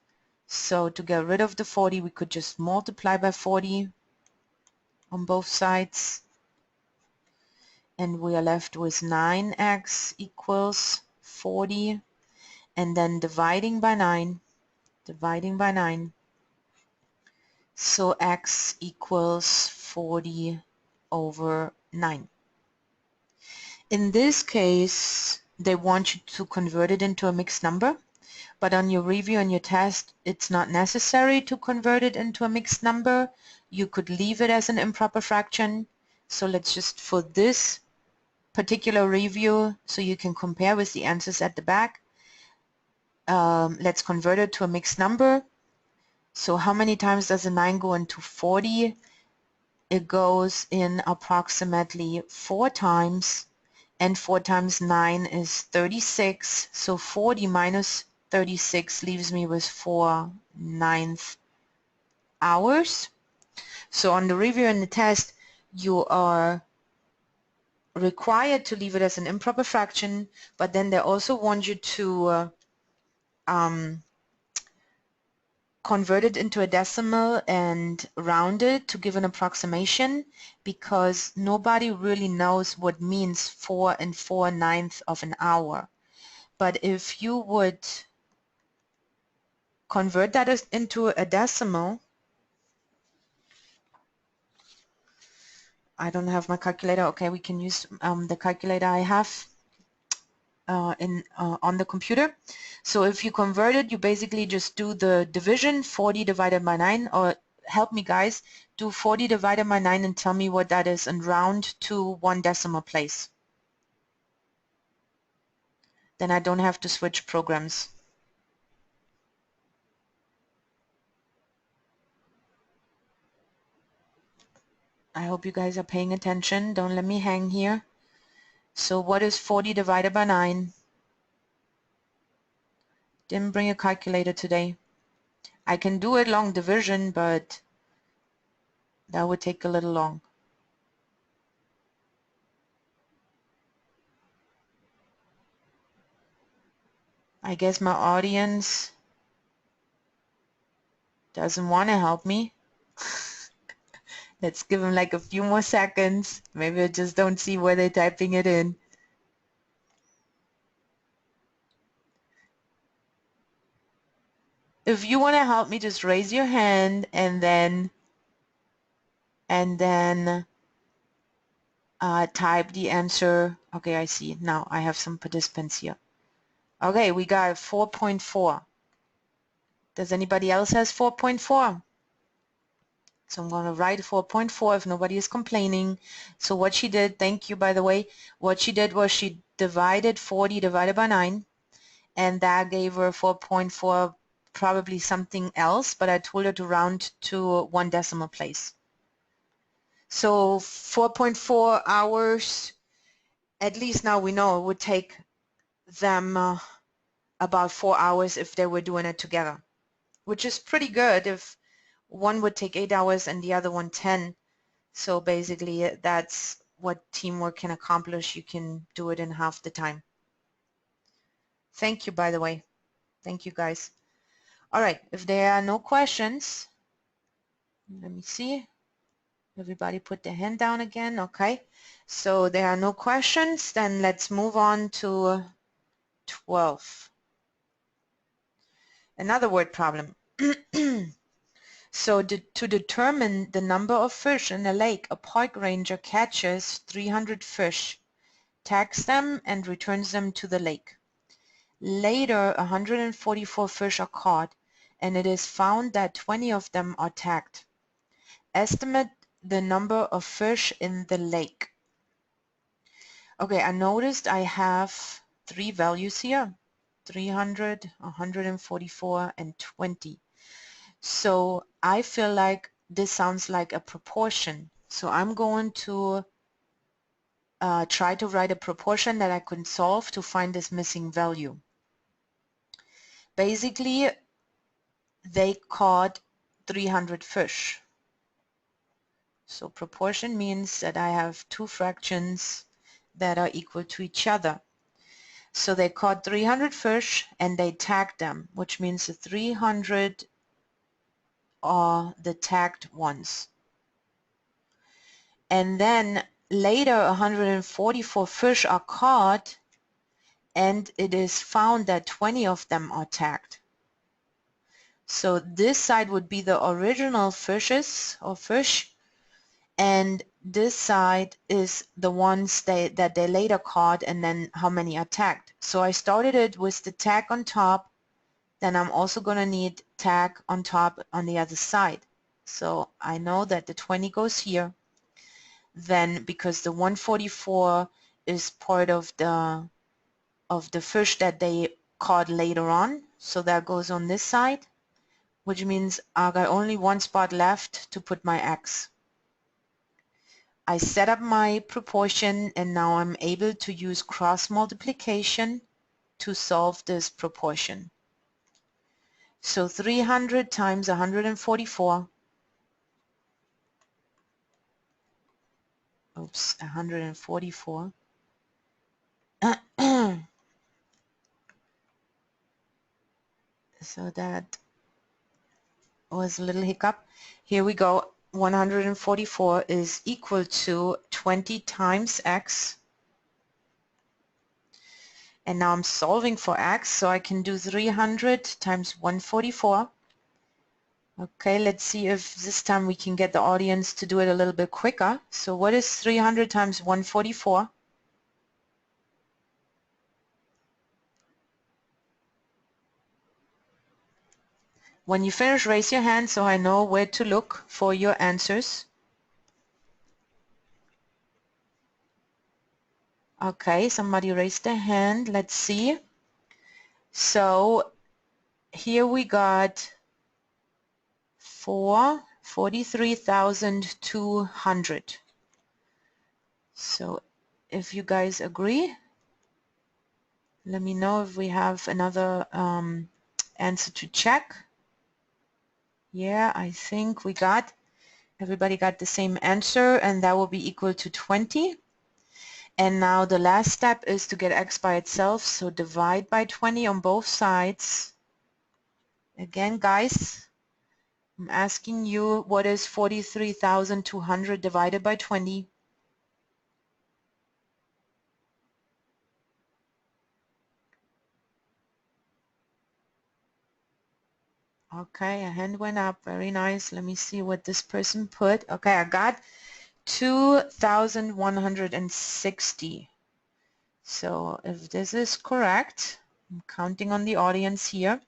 so to get rid of the 40 we could just multiply by 40 on both sides, and we are left with 9x equals 40, and then dividing by 9, so x equals 40 over 9. In this case, they want you to convert it into a mixed number, but on your review and your test, it's not necessary to convert it into a mixed number. You could leave it as an improper fraction. So let's just, for this particular review, so you can compare with the answers at the back, let's convert it to a mixed number. So how many times does a 9 go into 40? It goes in approximately 4 times, and 4 times 9 is 36, so 40 minus 36 leaves me with 4/9 hours. So on the review and the test, you are required to leave it as an improper fraction, but then they also want you to convert it into a decimal and round it to give an approximation, because nobody really knows what means 4 and 4/9 of an hour. But if you would convert that into a decimal, I don't have my calculator. Okay, we can use the calculator I have on the computer. So if you convert it, you basically just do the division, 40 divided by 9, or help me guys, do 40 divided by 9 and tell me what that is, and round to one decimal place. Then I don't have to switch programs. I hope you guys are paying attention. Don't let me hang here. So what is 40 divided by 9? Didn't bring a calculator today. I can do it long division, but that would take a little long. I guess my audience doesn't want to help me. Let's give them like a few more seconds. Maybe I just don't see where they're typing it in. If you want to help me, just raise your hand and then type the answer. Okay, I see. Now I have some participants here. Okay, we got 4.4. Does anybody else has 4.4? So I'm going to write 4.4 if nobody is complaining. So what she did, thank you by the way, what she did was she divided 40 divided by 9, and that gave her 4.4, probably something else, but I told her to round to 1 decimal place. So 4.4 hours, at least now we know it would take them about 4 hours if they were doing it together, which is pretty good if one would take 8 hours and the other one 10. So basically that's what teamwork can accomplish. You can do it in half the time. Thank you, by the way. Thank you, guys. All right, if there are no questions, let me see. Everybody put their hand down again. Okay, so there are no questions, then let's move on to 12. Another word problem. So to determine the number of fish in a lake, a park ranger catches 300 fish, tags them, and returns them to the lake. Later, 144 fish are caught, and it is found that 20 of them are tagged. Estimate the number of fish in the lake. Okay, I noticed I have 3 values here, 300, 144, and 20. So I feel like this sounds like a proportion. So I'm going to try to write a proportion that I can solve to find this missing value. Basically, they caught 300 fish. So proportion means that I have 2 fractions that are equal to each other. So they caught 300 fish and they tagged them, which means the 300 are the tagged ones. And then later 144 fish are caught, and it is found that 20 of them are tagged. So this side would be the original fishes or fish, and this side is the ones that they later caught, and then how many are tagged. So I started it with the tag on top, then I'm also going to need tag on top on the other side. So I know that the 20 goes here. Then because the 144 is part of the fish that they caught later on, so that goes on this side, which means I got only one spot left to put my X. I set up my proportion, and now I'm able to use cross multiplication to solve this proportion. So 300 times 144, oops, 144. So that was a little hiccup. Here we go. 144 is equal to 20 times X. And now I'm solving for X, so I can do 300 times 144. Okay, let's see if this time we can get the audience to do it a little bit quicker. So what is 300 times 144? When you finish, raise your hand so I know where to look for your answers. Okay, somebody raised their hand. Let's see. So here we got 43,200. So if you guys agree, let me know if we have another answer to check. Yeah, I think everybody got the same answer, and that will be equal to 20. And now the last step is to get x by itself, so divide by 20 on both sides. Again, guys, I'm asking you, what is 43,200 divided by 20? Okay, a hand went up. Very nice. Let me see what this person put. Okay, I got 2,160. So if this is correct, I'm counting on the audience here,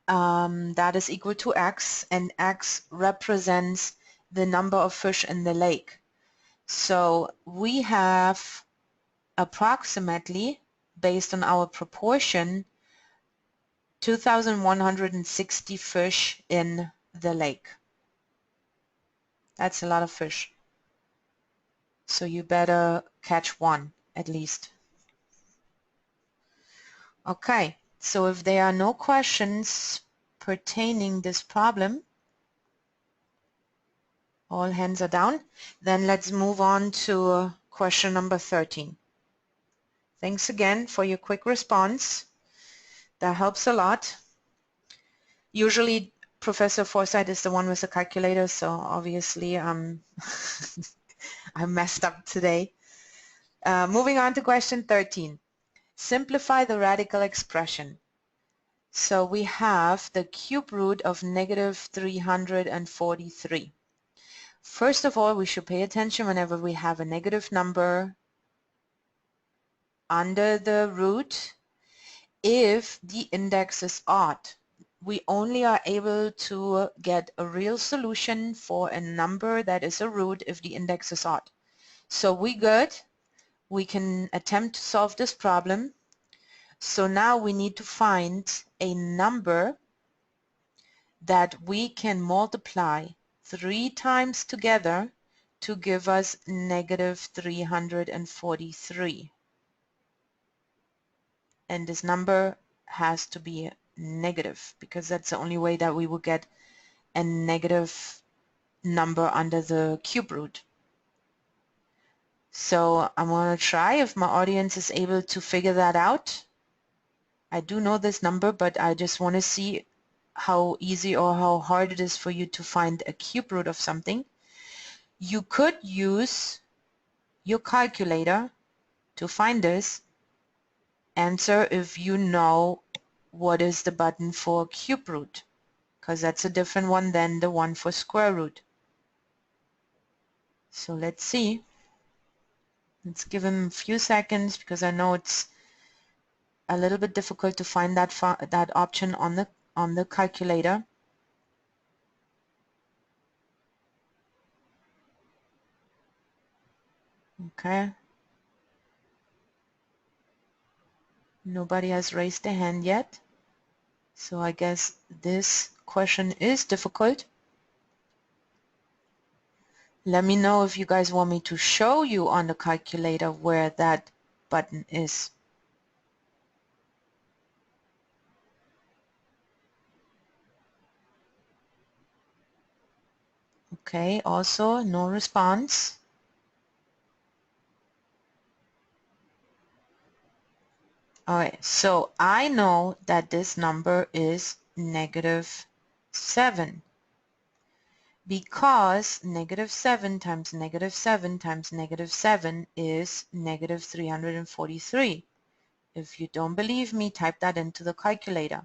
that is equal to x, and x represents the number of fish in the lake. So we have approximately, based on our proportion, 2,160 fish in the lake. That's a lot of fish. So you better catch one at least. Okay, so if there are no questions pertaining this problem, all hands are down, then let's move on to question number 13. Thanks again for your quick response. That helps a lot. Usually Professor Forsyth is the one with the calculator, so obviously I messed up today. Moving on to question 13. Simplify the radical expression. So we have the cube root of negative 343. First of all, we should pay attention whenever we have a negative number under the root. If the index is odd, we only are able to get a real solution for a number that is a root if the index is odd. So we good. We can attempt to solve this problem. So now we need to find a number that we can multiply 3 times together to give us negative 343. And this number has to be negative because that's the only way that we will get a negative number under the cube root. So I'm going to try if my audience is able to figure that out. I do know this number, but I just want to see how easy or how hard it is for you to find a cube root of something. You could use your calculator to find this answer if you know what is the button for cube root, because that's a different one than the one for square root. So let's see. Let's give him a few seconds because I know it's a little bit difficult to find that option on the calculator. Okay. Nobody has raised their hand yet. So I guess this question is difficult. Let me know if you guys want me to show you on the calculator where that button is. Okay, also no response. Alright, so I know that this number is negative 7 because negative 7 times negative 7 times negative 7 is negative 343. If you don't believe me, type that into the calculator.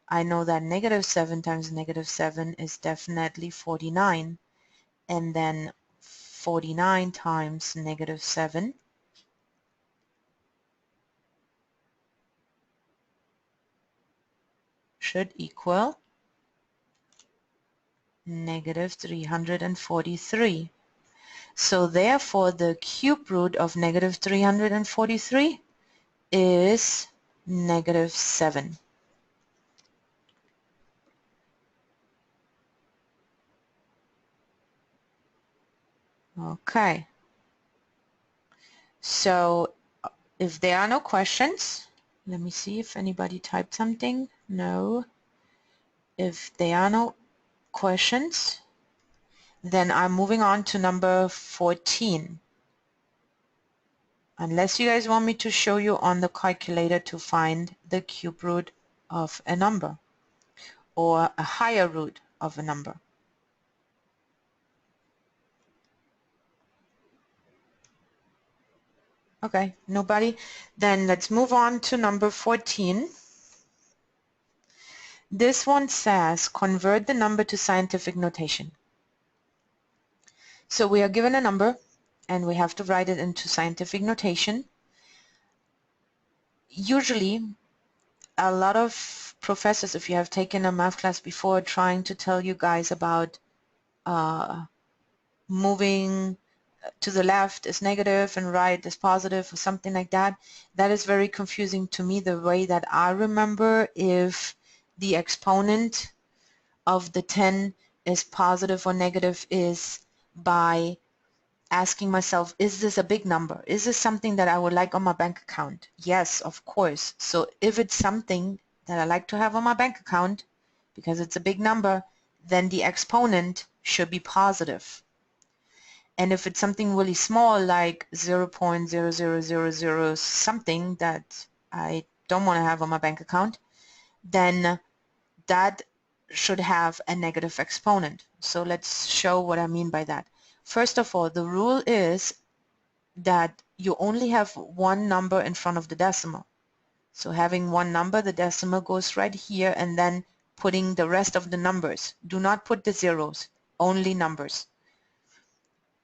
I know that negative 7 times negative 7 is definitely 49, and then 49 times negative 7 should equal negative 343. So therefore the cube root of negative 343 is negative 7. Okay. So if there are no questions, let me see if anybody typed something. No. If there are no questions, then I'm moving on to number 14. Unless you guys want me to show you on the calculator to find the cube root of a number or a higher root of a number. Okay, nobody? Then let's move on to number 14. This one says convert the number to scientific notation. So we are given a number and we have to write it into scientific notation. Usually a lot of professors, if you have taken a math class before, are trying to tell you guys about moving to the left is negative and right is positive or something like that. That is very confusing to me. The way that I remember, if the exponent of the 10 is positive or negative, is by asking myself, is this a big number? Is this something that I would like on my bank account? Yes, of course. So if it's something that I like to have on my bank account because it's a big number, then the exponent should be positive. And if it's something really small like 0.0000 something that I don't want to have on my bank account, then that should have a negative exponent. So let's show what I mean by that. First of all, the rule is that you only have one number in front of the decimal. So having one number, the decimal goes right here, and then putting the rest of the numbers. Do not put the zeros, only numbers.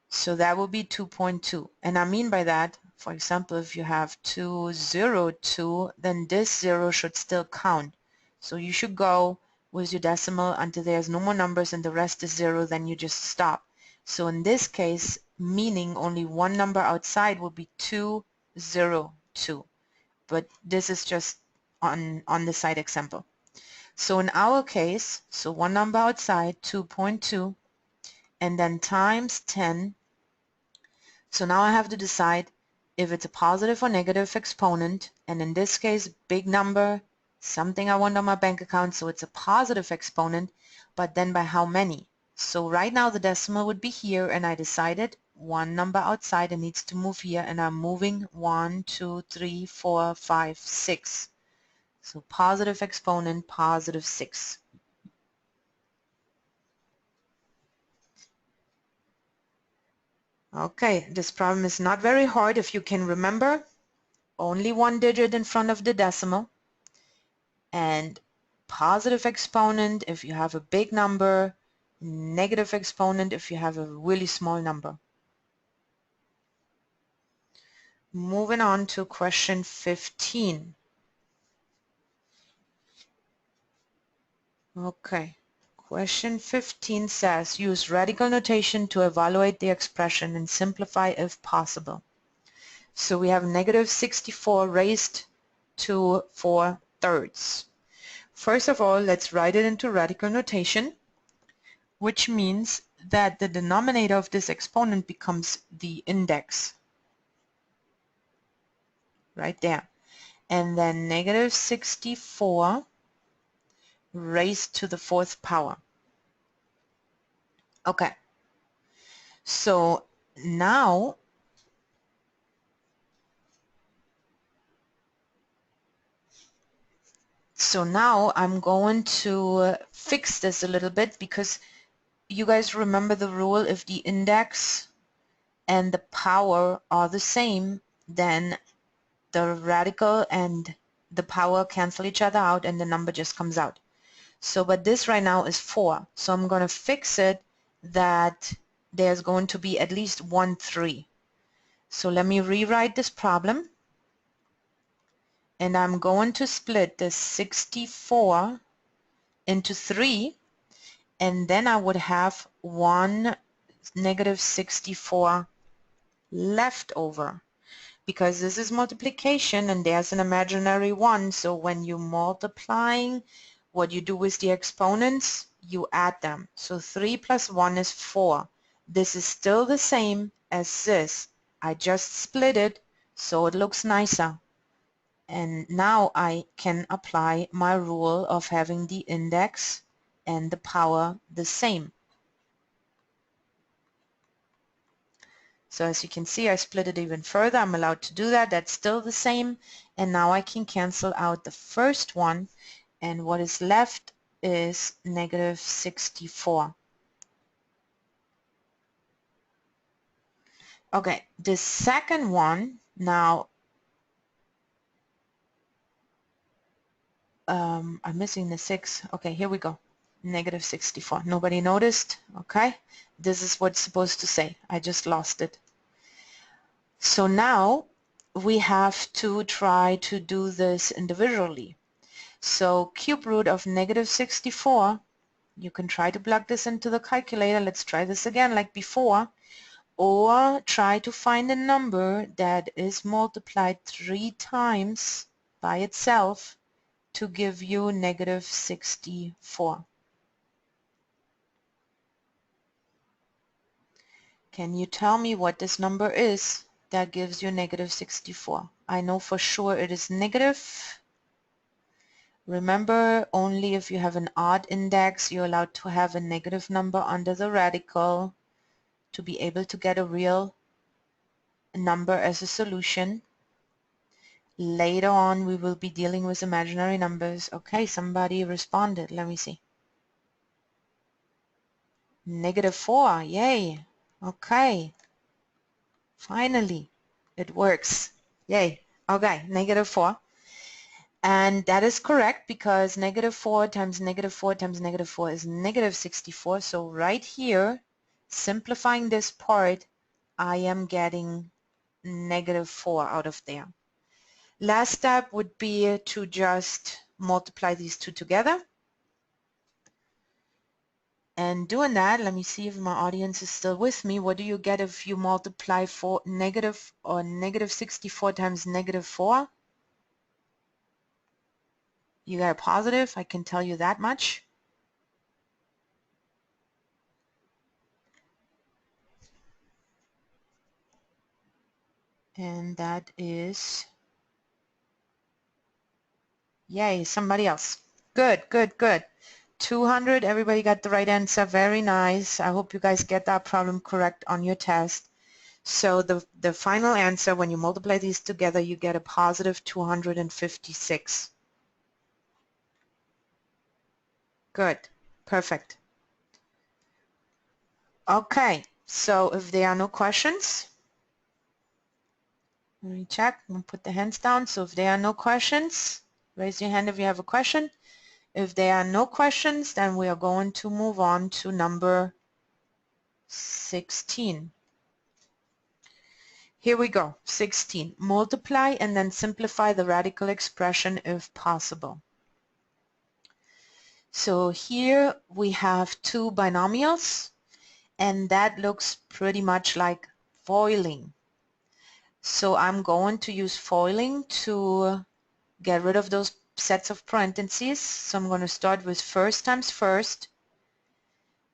So that will be 2.2. And I mean by that, for example, if you have 202, then this 0 should still count. So you should go with your decimal until there's no more numbers and the rest is 0, then you just stop. So in this case, meaning only one number outside will be 202. But this is just on the side example. So in our case, so one number outside, 2.2, and then times 10. So now I have to decide if it's a positive or negative exponent, and in this case, big number, something I want on my bank account, so it's a positive exponent, but then by how many? So right now the decimal would be here, and I decided one number outside and needs to move here, and I'm moving 1, 2, 3, 4, 5, 6. So positive exponent, positive 6. Okay, this problem is not very hard if you can remember. Only one digit in front of the decimal, and positive exponent if you have a big number, negative exponent if you have a really small number. Moving on to question 15. Okay, question 15 says use radical notation to evaluate the expression and simplify if possible. So we have negative 64 raised to 4/3. First of all, let's write it into radical notation, which means that the denominator of this exponent becomes the index right there. And then negative 64 raised to the 4th power. Okay. So now I'm going to fix this a little bit, because you guys remember the rule, if the index and the power are the same, then the radical and the power cancel each other out and the number just comes out. So, but this right now is 4. So I'm going to fix it that there's going to be at least 1 3. So let me rewrite this problem. And I'm going to split the 64 into 3. And then I would have 1 negative 64 left over. Because this is multiplication and there's an imaginary 1. So when you're multiplying, what you do with the exponents, you add them. So 3 plus 1 is 4. This is still the same as this. I just split it so it looks nicer. And now I can apply my rule of having the index and the power the same. So as you can see, I split it even further. I'm allowed to do that. That's still the same. And now I can cancel out the first one. And what is left is negative 64. Okay, the second one, now I'm missing the 6. Okay, here we go. Negative 64. Nobody noticed? Okay, this is what's supposed to say. I just lost it. So now we have to try to do this individually. So cube root of negative 64, you can try to plug this into the calculator. Let's try this again like before. Or try to find a number that is multiplied 3 times by itself to give you negative 64. Can you tell me what this number is that gives you negative 64? I know for sure it is negative. Remember, only if you have an odd index, you're allowed to have a negative number under the radical to be able to get a real number as a solution. Later on, we will be dealing with imaginary numbers. Okay, somebody responded. Let me see. Negative 4. Yay. Okay. Finally, it works. Yay. Okay, negative 4. And that is correct because negative 4 times negative 4 times negative 4 is negative 64. So right here, simplifying this part, I am getting negative 4 out of there. Last step would be to just multiply these two together. And doing that, let me see if my audience is still with me. What do you get if you multiply for negative or negative 64 times negative 4? You get a positive, I can tell you that much. And that is, yay, somebody else. Good, good, good. 200, everybody got the right answer. Very nice. I hope you guys get that problem correct on your test. So the final answer, when you multiply these together, you get a positive 256. Good. Perfect. Okay. So if there are no questions, let me check. I'm going to put the hands down. So if there are no questions, raise your hand if you have a question. If there are no questions, then we are going to move on to number 16. Here we go. 16. Multiply and then simplify the radical expression if possible. So here we have two binomials, and that looks pretty much like foiling. So I'm going to use foiling to get rid of those sets of parentheses. So I'm going to start with first times first.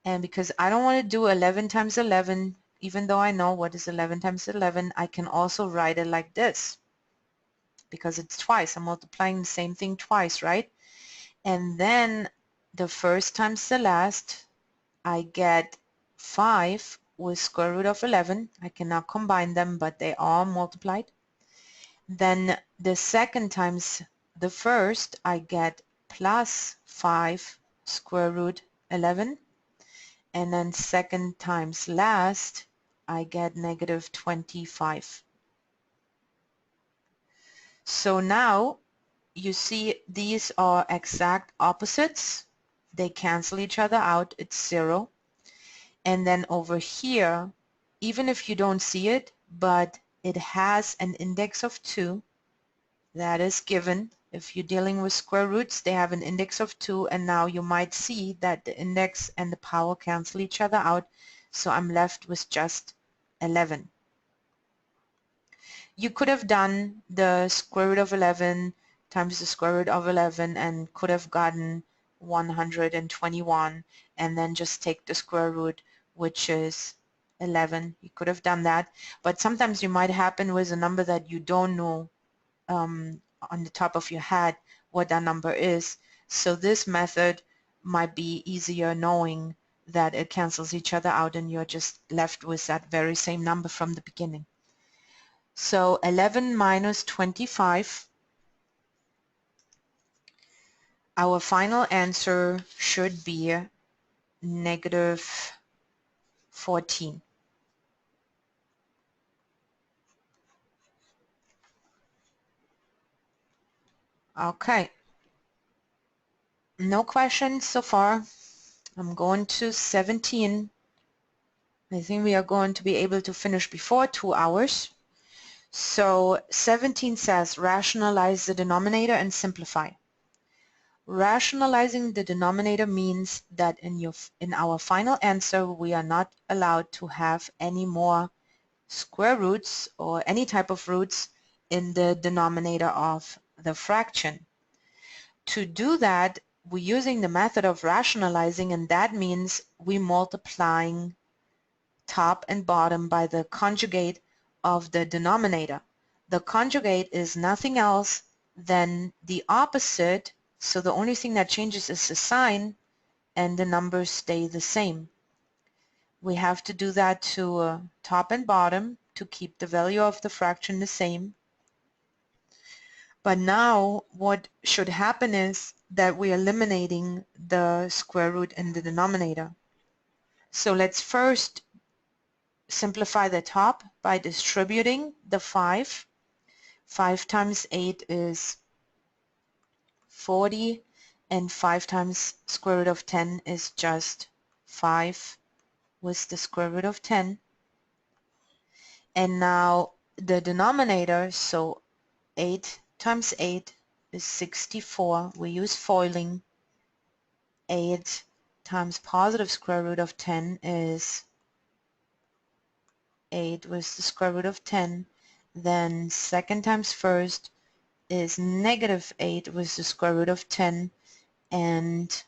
And because I don't want to do 11 times 11, even though I know what is 11 times 11, I can also write it like this. Because it's twice. I'm multiplying the same thing twice, right? And then the first times the last, I get 5 with square root of 11. I cannot combine them, but they are multiplied. Then the second times the first, I get plus 5 square root 11. And then second times last, I get negative 25. So now you see these are exact opposites. They cancel each other out. It's 0. And then over here, even if you don't see it, but it has an index of 2, that is given. If you're dealing with square roots, they have an index of 2, and now you might see that the index and the power cancel each other out, so I'm left with just 11. You could have done the square root of 11 times the square root of 11 and could have gotten 121 and then just take the square root, which is 11. You could have done that, but sometimes you might happen with a number that you don't know on the top of your head what that number is. So this method might be easier knowing that it cancels each other out and you're just left with that very same number from the beginning. So 11 minus 25, our final answer should be negative 14. Okay, no questions so far. I'm going to 17. I think we are going to be able to finish before 2 hours. So 17 says rationalize the denominator and simplify. Rationalizing the denominator means that in our final answer we are not allowed to have any more square roots or any type of roots in the denominator of the fraction. To do that, we're using the method of rationalizing, and that means we're multiplying top and bottom by the conjugate of the denominator. The conjugate is nothing else than the opposite, so the only thing that changes is the sign and the numbers stay the same. We have to do that to top and bottom to keep the value of the fraction the same. But now what should happen is that we are eliminating the square root in the denominator. So let's first simplify the top by distributing the 5. 5 times 8 is 40, and 5 times square root of 10 is just 5 with the square root of 10. And now the denominator, so 8 times 8 is 64. We use foiling. 8 times positive square root of 10 is 8 with the square root of 10. Then second times first is negative 8 with the square root of 10, and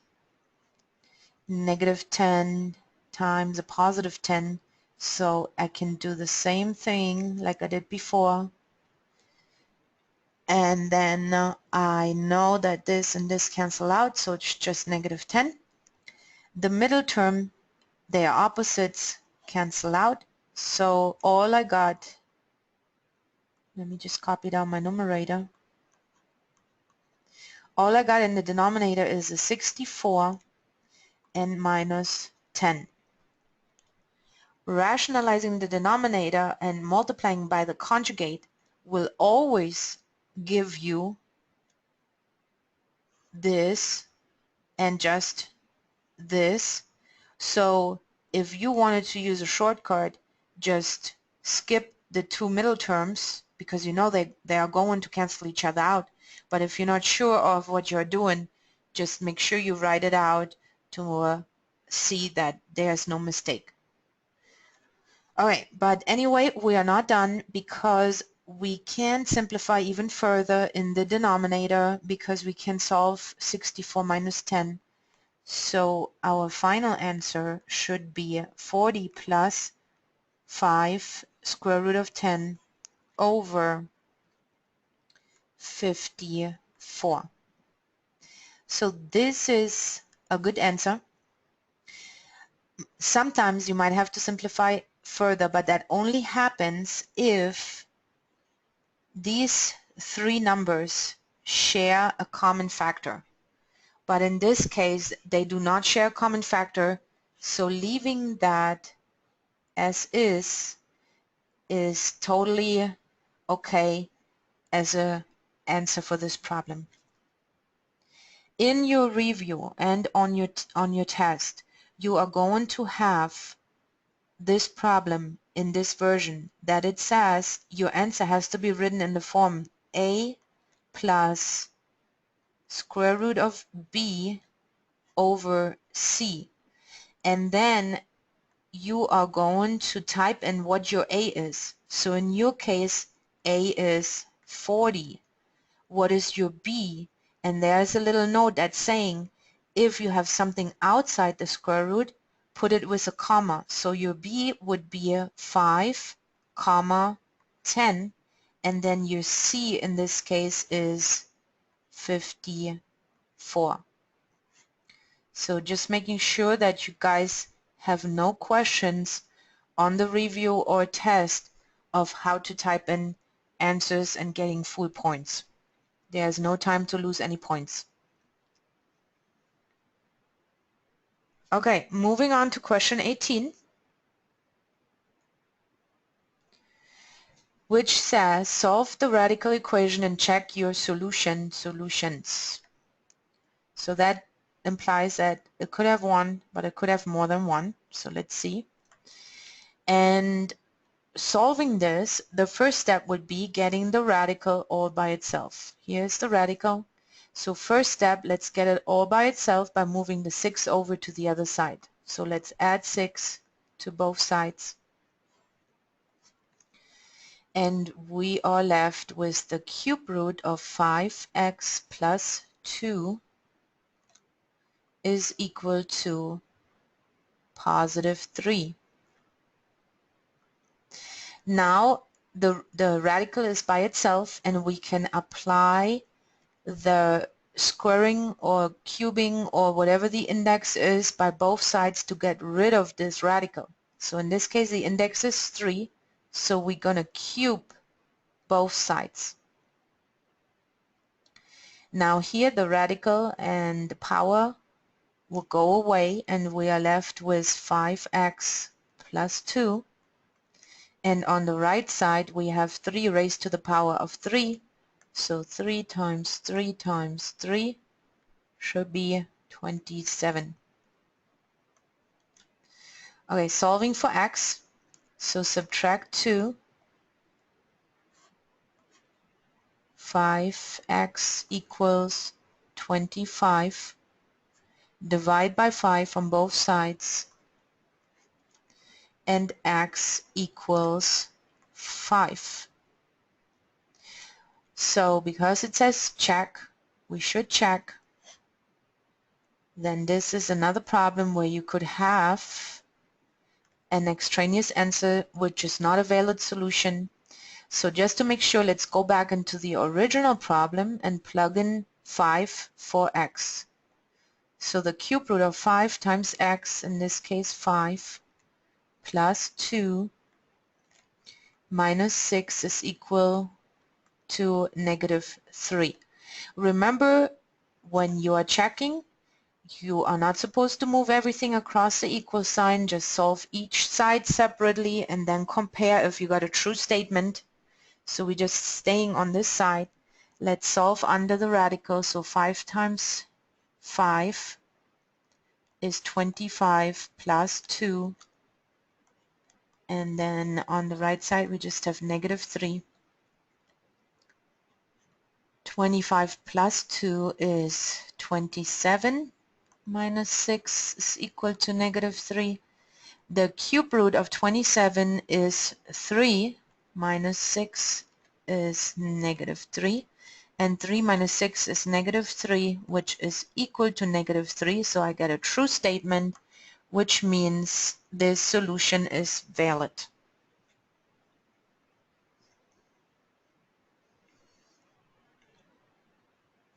negative 10 times a positive 10. So I can do the same thing like I did before. And then I know that this and this cancel out, so it's just negative 10. The middle term, their opposites cancel out. So all I got, let me just copy down my numerator. All I got in the denominator is a 64 and minus 10. Rationalizing the denominator and multiplying by the conjugate will always give you this and just this. So if you wanted to use a shortcut, just skip the two middle terms because you know they are going to cancel each other out. But if you're not sure of what you're doing, just make sure you write it out to see that there's no mistake. Alright, but anyway, we are not done because we can simplify even further in the denominator because we can solve 64 minus 10. So our final answer should be 40 plus 5 square root of 10 over 54. So this is a good answer. Sometimes you might have to simplify further, but that only happens if these three numbers share a common factor. But in this case, they do not share a common factor, so leaving that as is totally okay as an answer for this problem. In your review and on your test, you are going to have this problem in this version that it says your answer has to be written in the form a plus square root of b over c, and then you are going to type in what your a is. So in your case, a is 40. What is your b? And there's a little note that's saying if you have something outside the square root, put it with a comma. So your b would be 5, comma 10, and then your c in this case is 54. So just making sure that you guys have no questions on the review or test of how to type in answers and getting full points. There's no time to lose any points. Okay, moving on to question 18, which says solve the radical equation and check your solutions. So that implies that it could have one, but it could have more than one. So let's see. And solving this, the first step would be getting the radical all by itself. Here's the radical. So first step, let's get it all by itself by moving the 6 over to the other side. So let's add 6 to both sides. And we are left with the cube root of 5x plus 2 is equal to positive 3. Now the radical is by itself, and we can apply the squaring or cubing or whatever the index is by both sides to get rid of this radical. So in this case the index is 3, so we're going to cube both sides. Now here the radical and the power will go away, and we are left with 5x plus 2. And on the right side we have 3 raised to the power of 3. So 3 times 3 times 3 should be 27. Okay, solving for x. So subtract 2. 5x equals 25. Divide by 5 on both sides, and x equals 5. So because it says check, we should check. Then this is another problem where you could have an extraneous answer which is not a valid solution. So just to make sure, let's go back into the original problem and plug in 5 for x. So the cube root of 5 times x, in this case 5, plus 2 minus 6 is equal to negative 3. Remember, when you are checking, you are not supposed to move everything across the equal sign. Just solve each side separately and then compare if you got a true statement. So we're just staying on this side. Let's solve under the radical. So 5 times 5 is 25 plus 2. And then on the right side we just have negative 3. 25 plus 2 is 27. Minus 6 is equal to negative 3. The cube root of 27 is 3. Minus 6 is negative 3. And 3 minus 6 is negative 3, which is equal to negative 3. So I get a true statement, which means this solution is valid.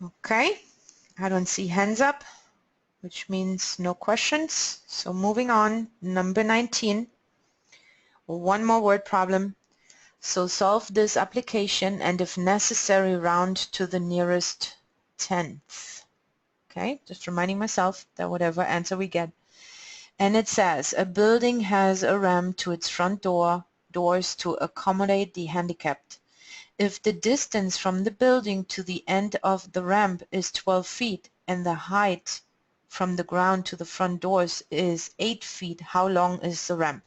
Okay, I don't see hands up, which means no questions. So moving on, number 19, one more word problem. So solve this application and if necessary round to the nearest tenth. Okay, just reminding myself that whatever answer we get. And it says a building has a ramp to its front doors to accommodate the handicapped. If the distance from the building to the end of the ramp is 12 feet and the height from the ground to the front doors is 8 feet, how long is the ramp?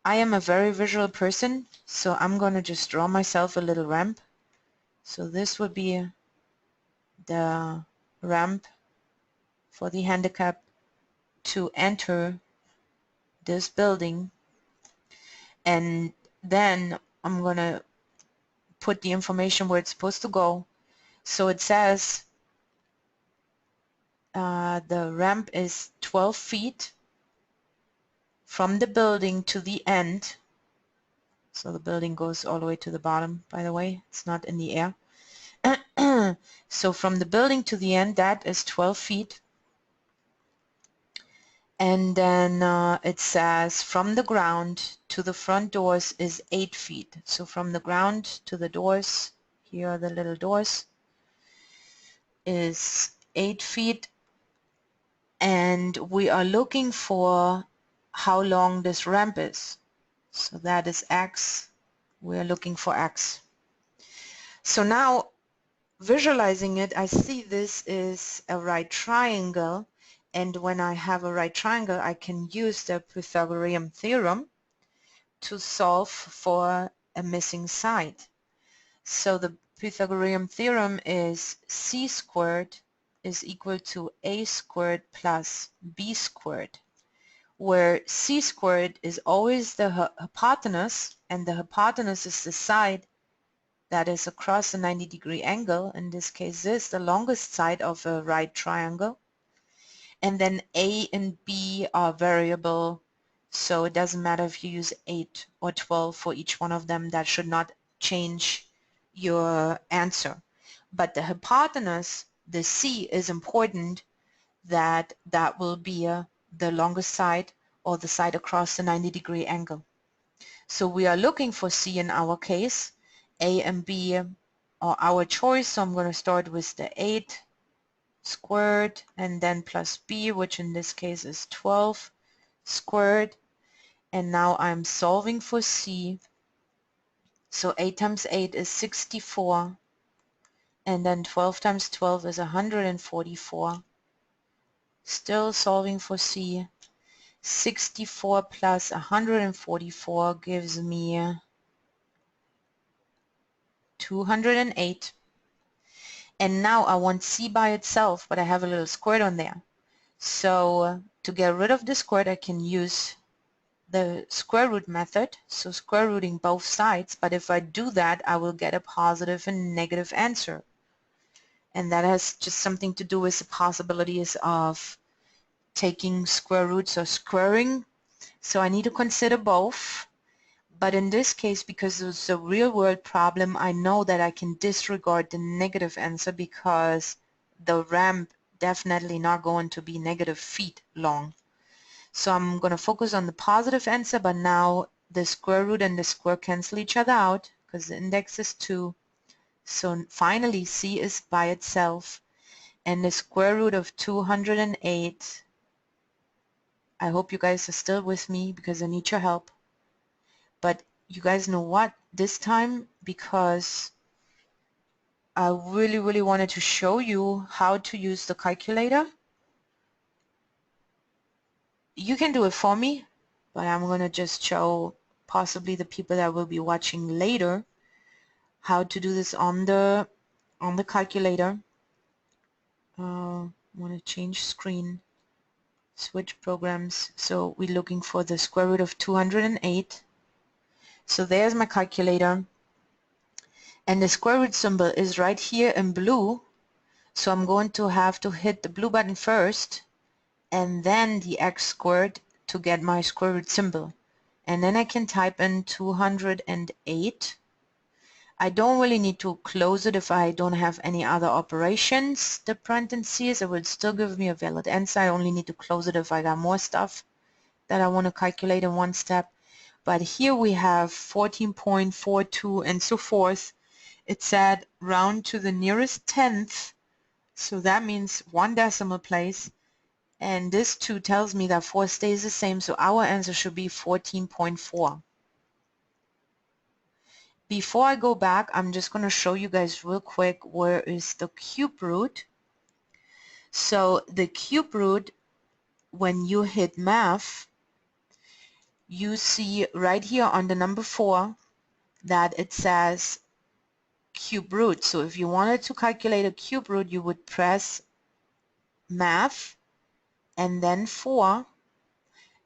I am a very visual person, so I'm going to just draw myself a little ramp. So this would be the ramp for the handicap to enter this building, and then I'm going to put the information where it's supposed to go. So it says the ramp is 12 feet from the building to the end. So the building goes all the way to the bottom, by the way. It's not in the air. So from the building to the end, that is 12 feet. And then it says from the ground to the front doors is 8 feet. So from the ground to the doors, here are the little doors, is 8 feet. And we are looking for how long this ramp is. So that is x. We're looking for x. So now visualizing it, I see this is a right triangle, and when I have a right triangle I can use the Pythagorean theorem to solve for a missing side. So the Pythagorean theorem is c squared is equal to a squared plus b squared, where c squared is always the hypotenuse, and the hypotenuse is the side that is across a 90-degree angle. In this case, this is the longest side of a right triangle. And then a and b are variable, so it doesn't matter if you use 8 or 12 for each one of them. That should not change your answer. But the hypotenuse, the c, is important, that will be the longest side, or the side across the 90-degree angle. So we are looking for c in our case. A and b are our choice, so I'm going to start with the 8 squared and then plus b, which in this case is 12 squared. And now I'm solving for c. So 8 times 8 is 64, and then 12 times 12 is 144. Still solving for c. 64 plus 144 gives me 208. And now I want c by itself, but I have a little squared on there. So to get rid of the squared, I can use the square root method, so square rooting both sides. But if I do that, I will get a positive and negative answer. And that has just something to do with the possibilities of taking square roots or squaring. So I need to consider both. But in this case, because it's a real-world problem, I know that I can disregard the negative answer, because the ramp definitely not going to be negative feet long. So I'm going to focus on the positive answer, but now the square root and the square cancel each other out because the index is 2. So finally c is by itself, and the square root of 208. I hope you guys are still with me because I need your help. But you guys know what? This time, because I really wanted to show you how to use the calculator, you can do it for me, but I'm going to just show possibly the people that will be watching later how to do this on the calculator. I want to change screen, switch programs. So we're looking for the square root of 208. So there's my calculator, and the square root symbol is right here in blue. So I'm going to have to hit the blue button first and then the x squared to get my square root symbol. And then I can type in 208. I don't really need to close it if I don't have any other operations. The parentheses, it will still give me a valid answer. I only need to close it if I got more stuff that I want to calculate in one step. But here we have 14.42 and so forth. It said round to the nearest tenth, so that means 1 decimal place, and this 2 tells me that 4 stays the same, so our answer should be 14.4. Before I go back, I'm just going to show you guys real quick where is the cube root. So the cube root, when you hit math, you see right here on the number 4 that it says cube root. So if you wanted to calculate a cube root, you would press math and then 4,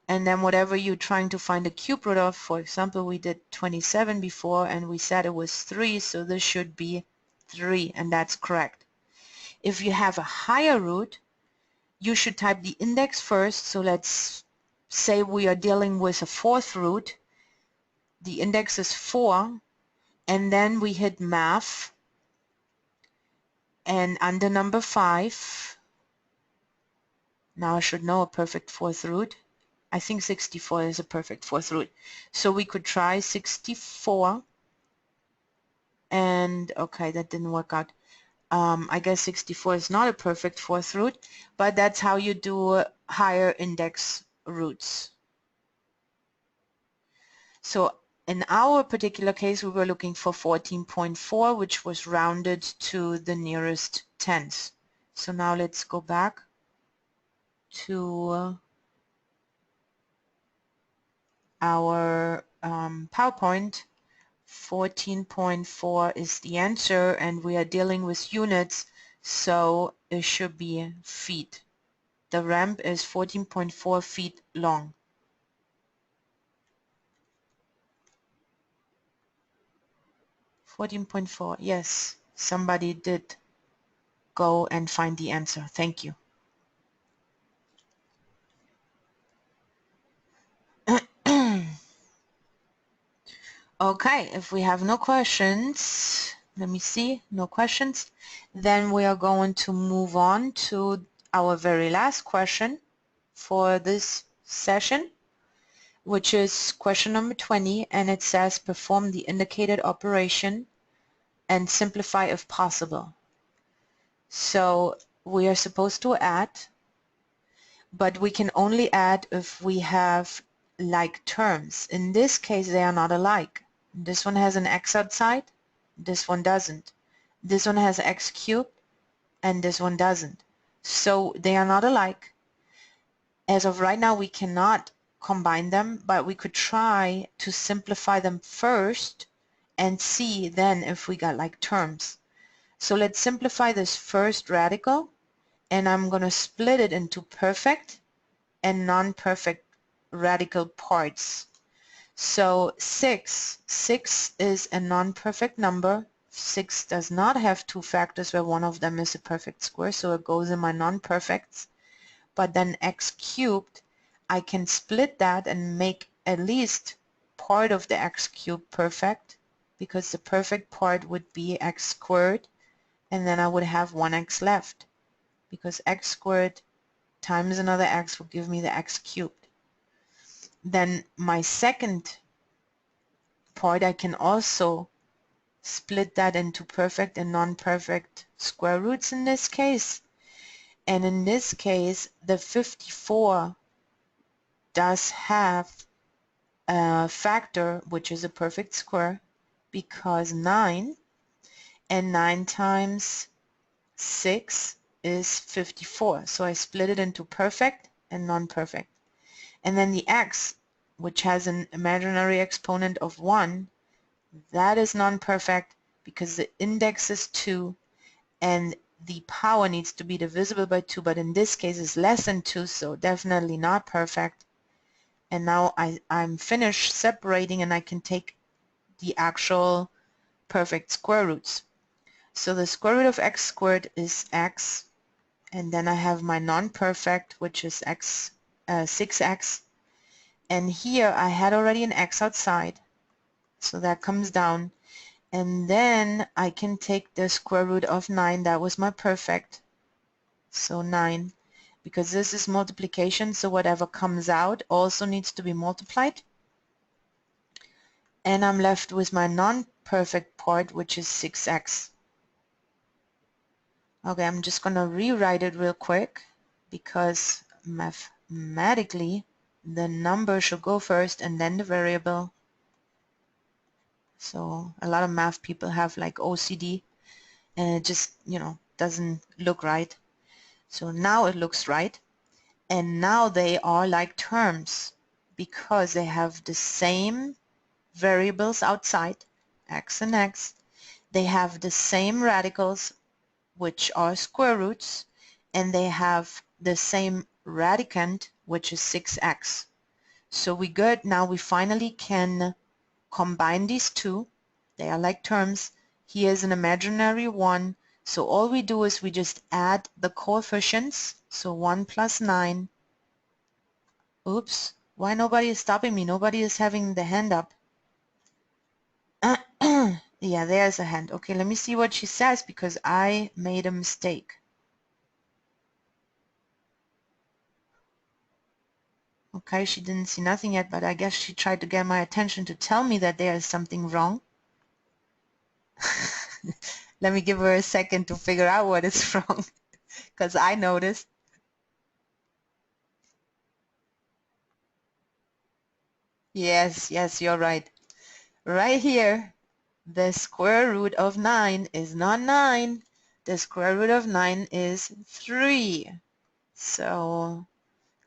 and then whatever you're trying to find the cube root of. For example, we did 27 before and we said it was 3, so this should be 3, and that's correct. If you have a higher root, you should type the index first. So let's say we are dealing with a 4th root. the index is 4, and then we hit math, and under number 5, now I should know a perfect fourth root. I think 64 is a perfect fourth root. So we could try 64, and okay, that didn't work out. I guess 64 is not a perfect fourth root, but that's how you do higher index roots. So in our particular case, we were looking for 14.4, which was rounded to the nearest tenth. So now let's go back to our PowerPoint. 14.4 is the answer, and we are dealing with units, so it should be feet. The ramp is 14.4 feet long. $14.4, yes, somebody did go and find the answer. Thank you. Okay, if we have no questions, let me see, no questions, then we are going to move on to our very last question for this session, which is question number 20, and it says perform the indicated operation and simplify if possible. So we are supposed to add, but we can only add if we have like terms. In this case, they are not alike. This one has an x outside, this one doesn't. This one has x cubed, and this one doesn't. So they are not alike. As of right now, we cannot combine them, but we could try to simplify them first and see then if we got like terms. So let's simplify this first radical, and I'm going to split it into perfect and non-perfect radical parts. So 6 is a non-perfect number. 6 does not have two factors where one of them is a perfect square, so it goes in my non-perfects. But then x cubed, I can split that and make at least part of the x cubed perfect, because the perfect part would be x squared, and then I would have 1x left, because x squared times another x will give me the x cubed. Then my second part, I can also split that into perfect and non-perfect square roots in this case. And in this case, the 54 does have a factor which is a perfect square, because 9, and 9 times 6 is 54. So I split it into perfect and non-perfect. And then the x, which has an imaginary exponent of 1, that is non-perfect because the index is 2 and the power needs to be divisible by 2, but in this case it's less than 2, so definitely not perfect. And now I'm finished separating, and I can take the actual perfect square roots. So the square root of x squared is x, and then I have my non-perfect, which is 6x, and here I had already an x outside, so that comes down, and then I can take the square root of 9, that was my perfect, so 9, because this is multiplication, so whatever comes out also needs to be multiplied, and I'm left with my non-perfect part, which is 6x. Okay, I'm just going to rewrite it real quick, because mathematically the number should go first and then the variable. So a lot of math people have like OCD, and it just, doesn't look right. So now it looks right, and now they are like terms because they have the same variables outside, x and x. They have the same radicals, which are square roots, and they have the same radicand, which is 6x. So we good. Now we finally can combine these two. They are like terms. Here is an imaginary 1. So all we do is we just add the coefficients. So 1 plus 9. Oops. Why nobody is stopping me? Nobody is having the hand up. Yeah, there's a hand. Okay, let me see what she says because I made a mistake. Okay, she didn't see nothing yet, but I guess she tried to get my attention to tell me that there is something wrong. Let me give her a second to figure out what is wrong because I noticed. Yes, yes, you're right. Right here, the square root of 9 is not 9. The square root of 9 is 3. So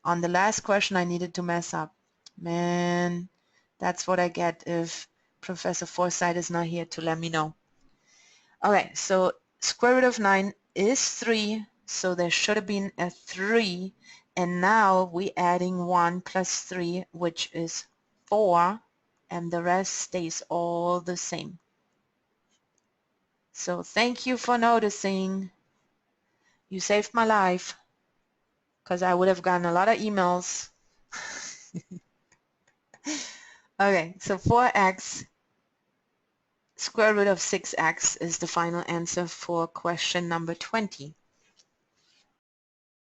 on the last question I needed to mess up. Man, that's what I get if Professor Forsyth is not here to let me know. Okay, so square root of 9 is 3, so there should have been a 3, and now we're adding 1 plus 3, which is 4, and the rest stays all the same. So thank you for noticing. You saved my life, because I would have gotten a lot of emails. Okay, so 4x square root of 6x is the final answer for question number 20.